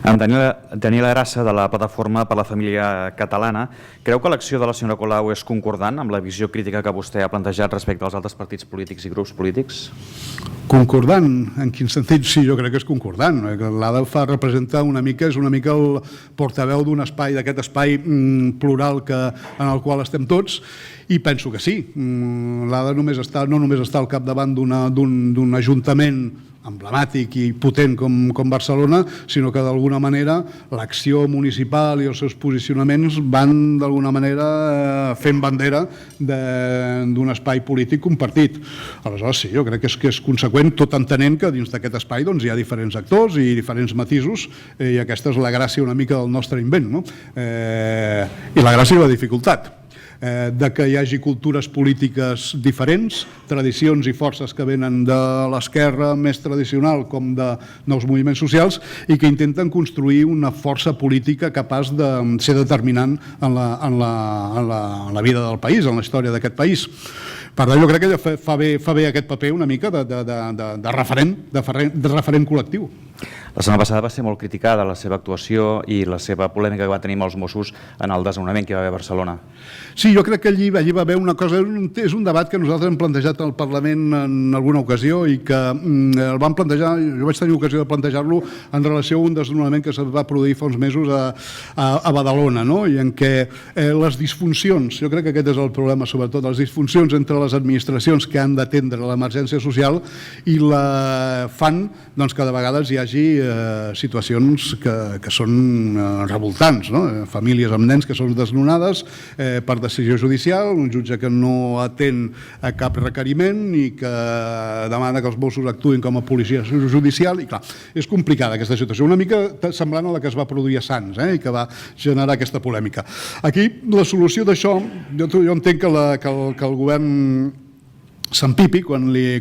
En Daniela Arassa, de la Plataforma per la Família Catalana, creu que l'acció de la senyora Colau és concordant amb la visió crítica que vostè ha plantejat respecte als altres partits polítics i grups polítics? Concordant? En quin sentit? Sí, jo crec que és concordant. L'ADA representa és una mica el portaveu d'un espai, d'aquest espai plural en el qual estem tots, I penso que sí. L'ADA no només està al capdavant d'un ajuntament emblemàtic i potent com Barcelona, sinó que d'alguna manera l'acció municipal i els seus posicionaments van d'alguna manera fent bandera d'un espai polític compartit. Aleshores sí, jo crec que és conseqüent, tot entenent que dins d'aquest espai hi ha diferents actors i diferents matisos, i aquesta és la gràcia una mica del nostre invent, no? I la gràcia i la dificultat de que hi hagi cultures polítiques diferents, tradicions i forces que venen de l'esquerra més tradicional com de nous moviments socials i que intenten construir una força política capaç de ser determinant en la vida del país, en la història d'aquest país. Per tant, jo crec que fa bé aquest paper una mica de referent col·lectiu. La setmana passada va ser molt criticada la seva actuació i la seva polèmica que va tenir amb els Mossos en el desnonament que hi va haver a Barcelona. Sí, jo crec que allí va haver una cosa, és un debat que nosaltres hem plantejat al Parlament en alguna ocasió i que el vam plantejar, jo vaig tenir ocasió de plantejar-lo en relació a un desnonament que es va produir fa uns mesos a Badalona, no? I en què les disfuncions, jo crec que aquest és el problema sobretot, les disfuncions entre les administracions que han d'atendre l'emergència social i la fan que de vegades hi hagi situacions que són revoltants, no? Famílies amb nens que són desnonades per decisió judicial, un jutge que no atén a cap requeriment i que demana que els Mossos actuïn com a policia judicial i clar, és complicada aquesta situació, una mica semblant a la que es va produir a Sants i que va generar aquesta polèmica. Aquí la solució d'això, jo entenc que el govern s'empipi quan des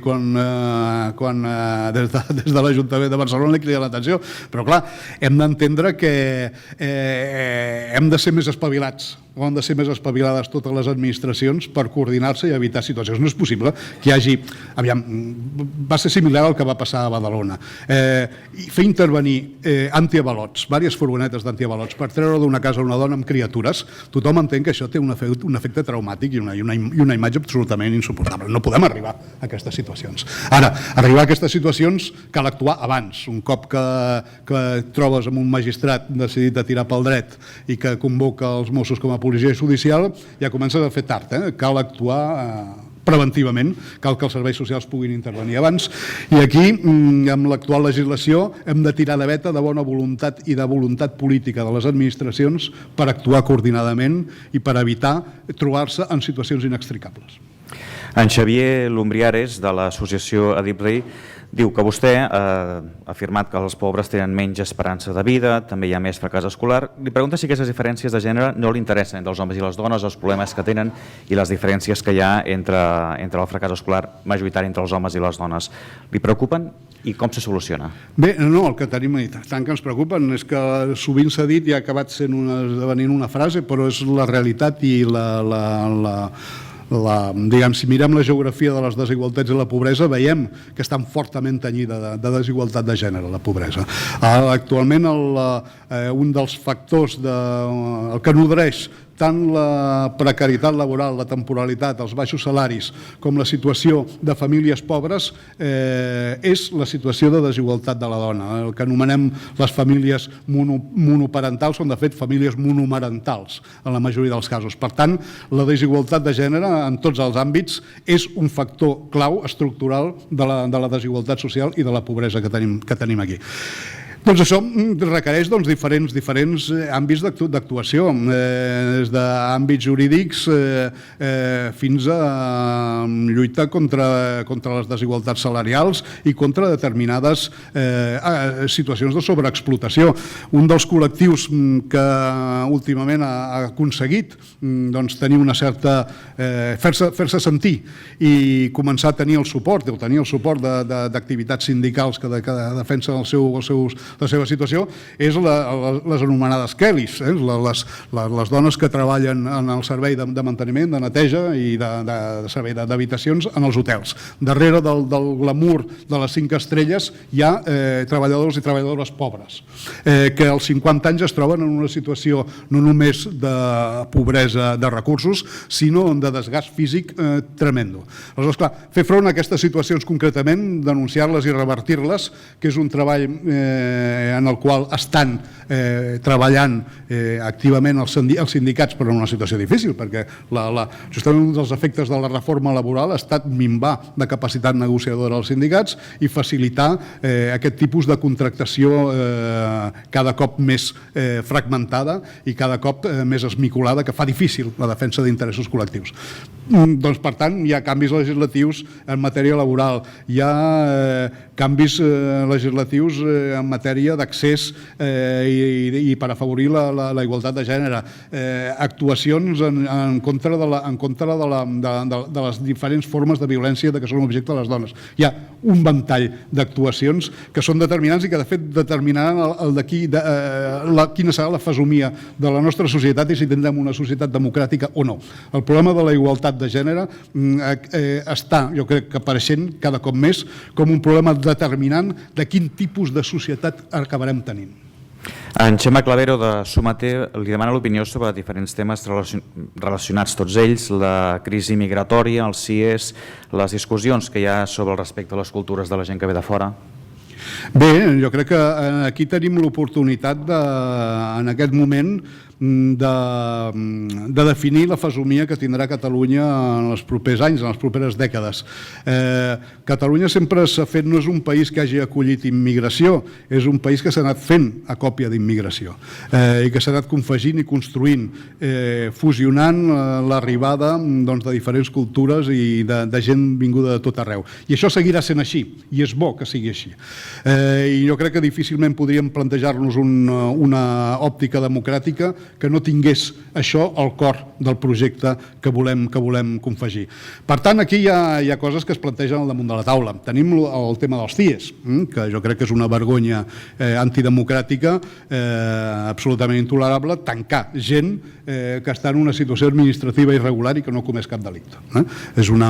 de l'Ajuntament de Barcelona li crida l'atenció, però clar, hem d'entendre que hem de ser més espavilats, o han de ser més espavilades totes les administracions per coordinar-se i evitar situacions. No és possible que hi hagi... Va ser similar al que va passar a Badalona. Fer intervenir antiavalots, diverses furgonetes d'antiavalots, per treure d'una casa una dona amb criatures, tothom entén que això té un efecte traumàtic i una imatge absolutament insuportable. No podem arribar a aquestes situacions. Ara, arribar a aquestes situacions cal actuar abans. Un cop que trobes amb un magistrat decidit a tirar pel dret i que convoca els Mossos com a policia judicial, ja comença a fer tard. Cal actuar preventivament, cal que els serveis socials puguin intervenir abans. I aquí, amb l'actual legislació, hem de tirar de veta de bona voluntat i de voluntat política de les administracions per actuar coordinadament i per evitar trobar-se en situacions inextricables. En Xavier Lumbriares, de l'associació Adipley, diu que vostè ha afirmat que els pobres tenen menys esperança de vida, també hi ha més fracàs escolar. Li pregunta si aquestes diferències de gènere no li interessen entre els homes i les dones, els problemes que tenen i les diferències que hi ha entre el fracàs escolar majoritari entre els homes i les dones. Li preocupen i com se soluciona? Bé, no, el que tenim tant que ens preocupen és que sovint s'ha dit i ha acabat esdevenint una frase, però és la realitat i si mirem la geografia de les desigualtats i la pobresa, veiem que estan fortament tenyida de desigualtat de gènere, la pobresa. Actualment, un dels factors el que nodreix tant la precarietat laboral, la temporalitat, els baixos salaris, com la situació de famílies pobres, és la situació de desigualtat de la dona. El que anomenem les famílies monoparentals són, de fet, famílies monomarentals, en la majoria dels casos. Per tant, la desigualtat de gènere, en tots els àmbits, és un factor clau estructural de la desigualtat social i de la pobresa que tenim aquí. Doncs això requereix diferents àmbits d'actuació, des d'àmbits jurídics fins a lluita contra les desigualtats salarials i contra determinades situacions de sobreexplotació. Un dels col·lectius que últimament ha aconseguit tenir una certa... fer-se sentir i començar a tenir el suport d'activitats sindicals que defensen la seva situació, és les anomenades Kellys, les dones que treballen en el servei de manteniment, de neteja i de servei d'habitacions en els hotels. Darrere del glamour de les 5 estrelles hi ha treballadors i treballadores pobres, que als 50 anys es troben en una situació no només de pobresa de recursos, sinó de desgast físic tremendo. Aleshores, clar, fer front a aquestes situacions concretament, denunciar-les i revertir-les, que és un treball en el qual estan treballant activament els sindicats, però en una situació difícil, perquè justament un dels efectes de la reforma laboral ha estat minvar de capacitat negociadora als sindicats i facilitar aquest tipus de contractació cada cop més fragmentada i cada cop més esmicolada, que fa difícil la defensa d'interessos col·lectius. Doncs, per tant, hi ha canvis legislatius en matèria laboral, hi ha canvis legislatius en matèria d'accés i per afavorir la igualtat de gènere, actuacions en contra de les diferents formes de violència de què són objecte les dones. Hi ha un ventall d'actuacions que són determinants i que de fet determinaran quina serà la fesomia de la nostra societat i si tindrem una societat democràtica o no. El problema de la igualtat de gènere està, jo crec que apareixent cada cop més com un problema determinant de quin tipus de societat acabarem tenint. En Xema Clavero de Sumater li demana l'opinió sobre diferents temes relacionats tots ells, la crisi migratòria, els CIES, les discussions que hi ha sobre el respecte a les cultures de la gent que ve de fora. Bé, jo crec que aquí tenim l'oportunitat en aquest moment de definir la fesomia que tindrà Catalunya en els propers anys, en les properes dècades. Catalunya sempre s'ha fet, no és un país que hagi acollit immigració, és un país que s'ha anat fent a còpia d'immigració i que s'ha anat confegint i construint, fusionant l'arribada de diferents cultures i de gent vinguda de tot arreu. I això seguirà sent així, i és bo que sigui així. I jo crec que difícilment podríem plantejar-nos una òptica democràtica que no tingués això al cor del projecte que volem confegir. Per tant, aquí hi ha coses que es plantegen al damunt de la taula. Tenim el tema dels CIES, que jo crec que és una vergonya antidemocràtica absolutament intolerable, tancar gent que està en una situació administrativa irregular i que no ha comès cap delicte. És un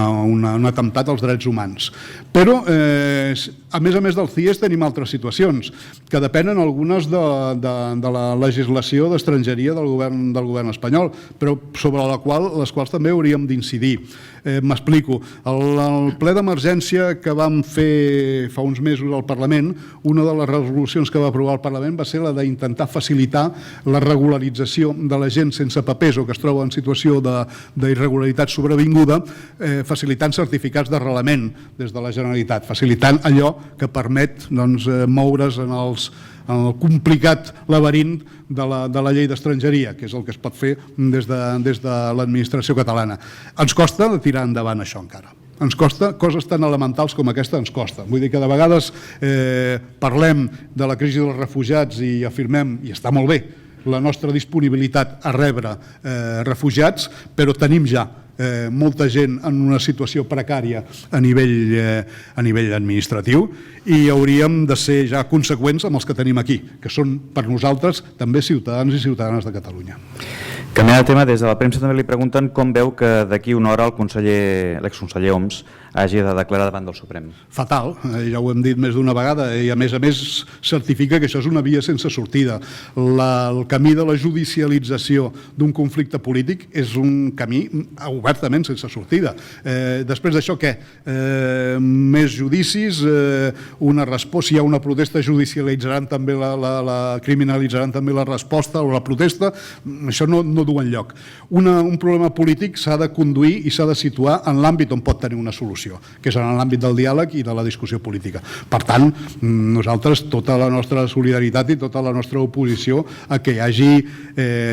atemptat als drets humans. Però, a més dels CIES, tenim altres situacions que depenen algunes de la legislació d'estrangeria del govern espanyol, però sobre les quals també hauríem d'incidir. M'explico. El ple d'emergència que vam fer fa uns mesos al Parlament, una de les resolucions que va aprovar el Parlament va ser la d'intentar facilitar la regularització de la gent sense papers o que es troba en situació d'irregularitat sobrevinguda, facilitant certificats d'arrelament des de la Generalitat, facilitant allò que permet moure's en el complicat laberint de la llei d'estrangeria, que és el que es pot fer des de l'administració catalana. Ens costa tirar endavant això encara. Ens costa, coses tan elementals com aquesta ens costa. Vull dir que de vegades parlem de la crisi dels refugiats i afirmem, i està molt bé, la nostra disponibilitat a rebre refugiats, però tenim ja molta gent en una situació precària a nivell administratiu i hauríem de ser ja conseqüents amb els que tenim aquí, que són per nosaltres també ciutadans i ciutadanes de Catalunya. Canviant de tema, des de la premsa també li pregunten com veu que d'aquí una hora l'exconseller Homs hagi de declarar davant del Suprem. Fatal, ja ho hem dit més d'una vegada i a més certifica que això és una via sense sortida. El camí de la judicialització d'un conflicte polític és un camí obertament sense sortida. Després d'això què? Més judicis, una resposta, si hi ha una protesta judicialitzaran també criminalitzaran també la resposta o la protesta, això no du enlloc. Un problema polític s'ha de conduir i s'ha de situar en l'àmbit on pot tenir una solució, que és en l'àmbit del diàleg i de la discussió política. Per tant, nosaltres tota la nostra solidaritat i tota la nostra oposició a que hi hagi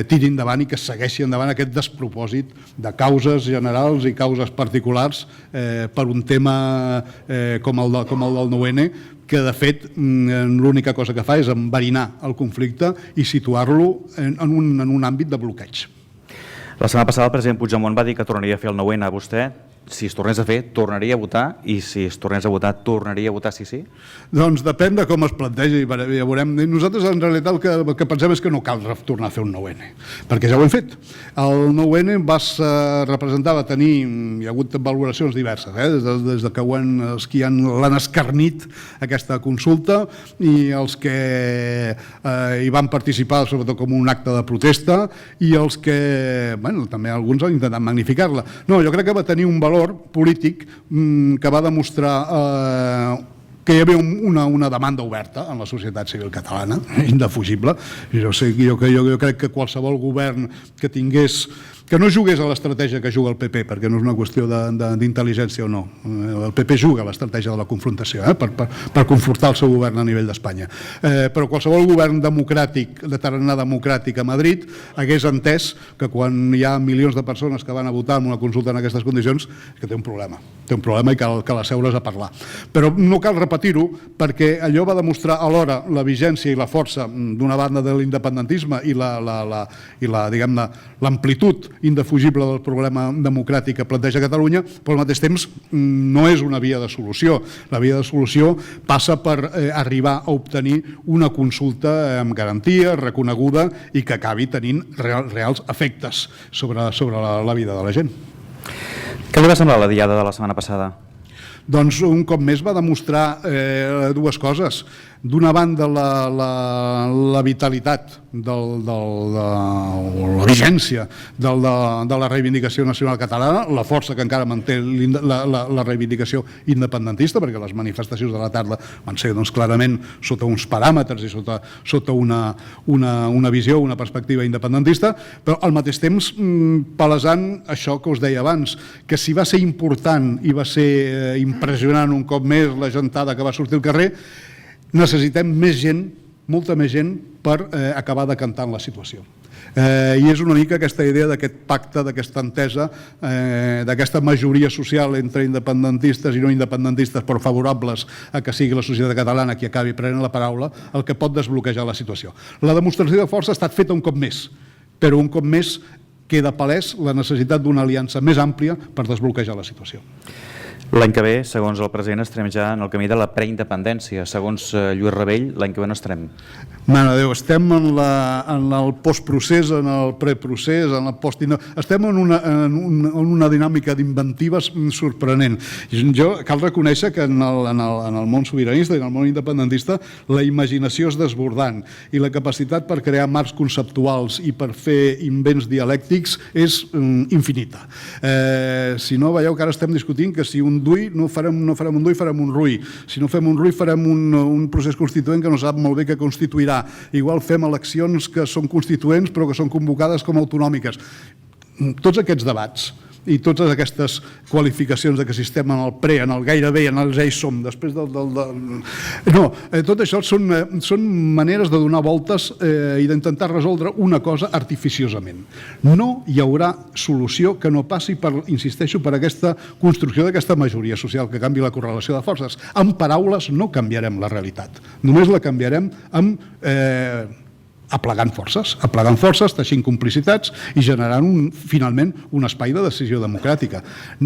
tiri endavant i que segueixi endavant aquest despropòsit de causes generals i causes particulars per un tema com el del 9-N, que de fet l'única cosa que fa és enverinar el conflicte i situar-lo en un àmbit de bloqueig. La setmana passada el president Puigdemont va dir que tornaria a fer el 9-N a vostè. Si es tornés a fer, tornaria a votar? I si es tornés a votar, tornaria a votar sí? Doncs depèn de com es planteja i ja veurem. Nosaltres en realitat el que pensem és que no cal tornar a fer un 9-N, perquè ja ho hem fet. El 9-N va tenir, hi ha hagut valoracions diverses, des que els que l'han escarnit aquesta consulta i els que hi van participar sobretot com un acte de protesta i els que, també alguns han intentat magnificar-la. No, jo crec que va tenir un valor polític que va demostrar que hi havia una demanda oberta en la societat civil catalana, indefugible. Jo crec que qualsevol govern que tingués, que no jugués a l'estratègia que juga el PP, perquè no és una qüestió d'intel·ligència o no. El PP juga a l'estratègia de la confrontació per confortar el seu govern a nivell d'Espanya. Però qualsevol govern democràtic, de tarannà democràtic a Madrid, hagués entès que quan hi ha milions de persones que van a votar en una consulta en aquestes condicions, que té un problema i cal asseure's a parlar. Però no cal repetir-ho, perquè allò va demostrar alhora la vigència i la força d'una banda de l'independentisme i l'amplitud indefugible del problema democràtic que planteja Catalunya, però al mateix temps no és una via de solució. La via de solució passa per arribar a obtenir una consulta amb garantia, reconeguda i que acabi tenint reals efectes sobre la vida de la gent. Què li va semblar la diada de la setmana passada? Doncs un cop més va demostrar dues coses. D'una banda, la vitalitat, la vigència de la reivindicació nacional catalana, la força que encara manté la reivindicació independentista, perquè les manifestacions de la tarda van ser clarament sota uns paràmetres i sota una visió, una perspectiva independentista, però al mateix temps palesant això que us deia abans, que si va ser important i va ser impressionant un cop més la gentada que va sortir al carrer, necessitem més gent, molta més gent, per acabar decantant la situació. I és una mica aquesta idea d'aquest pacte, d'aquesta entesa, d'aquesta majoria social entre independentistes i no independentistes, però favorables a que sigui la societat catalana qui acabi prenent la paraula, el que pot desbloquejar la situació. La demostració de força ha estat feta un cop més, però un cop més queda palès la necessitat d'una aliança més àmplia per desbloquejar la situació. L'any que ve, segons el president, estarem ja en el camí de la preindependència. Segons Lluís Rabell, l'any que ve no estarem. Mare de Déu, estem en el postprocés, en el preprocés, en el estem en una dinàmica d'inventives sorprenent. Cal reconèixer que en el món sobiranista i en el món independentista la imaginació és desbordant i la capacitat per crear marcs conceptuals i per fer invents dialèctics és infinita. Si no, veieu que ara estem discutint que si un dui, no farem un dui, farem un rui. Si no fem un rui, farem un procés constituent que no sap molt bé què constituirà. Igual fem eleccions que són constituents però que són convocades com autonòmiques. Tots aquests debats i totes aquestes qualificacions de que si estem en el pre, en el gairebé, en el ja hi som, després No, tot això són maneres de donar voltes i d'intentar resoldre una cosa artificiosament. No hi haurà solució que no passi per, insisteixo, per aquesta construcció d'aquesta majoria social que canvi la correlació de forces. Amb paraules no canviarem la realitat, només la canviarem amb aplegant forces, teixint complicitats i generant finalment un espai de decisió democràtica.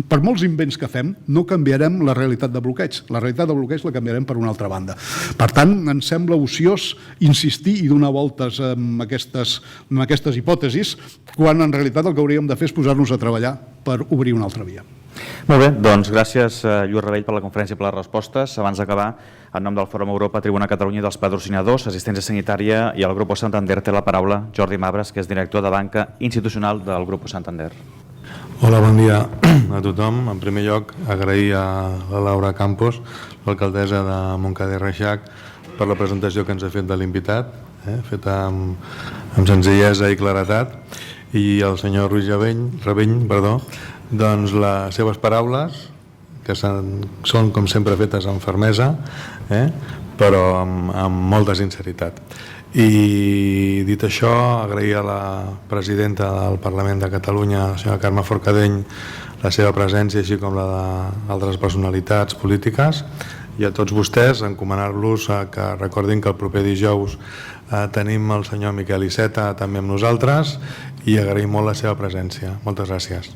Per molts invents que fem, no canviarem la realitat de bloqueig. La realitat de bloqueig la canviarem per una altra banda. Per tant, em sembla ociós insistir i donar voltes en aquestes hipòtesis, quan en realitat el que hauríem de fer és posar-nos a treballar per obrir una altra via. Molt bé, doncs gràcies Lluís Rabell per la conferència i per les respostes. Abans d'acabar, en nom del Fòrum Europa, Tribuna Catalunya i dels patrocinadors, assistència sanitària i el Grupo Santander, té la paraula Jordi Mabres, que és director de banca institucional del Grupo Santander. Hola, bon dia a tothom. En primer lloc, agrair a la Laura Campos, l'alcaldessa de Montcada i Reixac, per la presentació que ens ha fet de l'invitat, feta amb senzillesa i claretat, i el senyor Lluís Rabell, doncs les seves paraules, que són com sempre fetes amb fermesa, però amb molta sinceritat. I dit això, agrair a la presidenta del Parlament de Catalunya, la senyora Carme Forcadell, la seva presència, així com la d'altres personalitats polítiques, i a tots vostès encomanar-los que recordin que el proper dijous tenim el senyor Miquel Iceta també amb nosaltres, i agrair molt la seva presència. Moltes gràcies.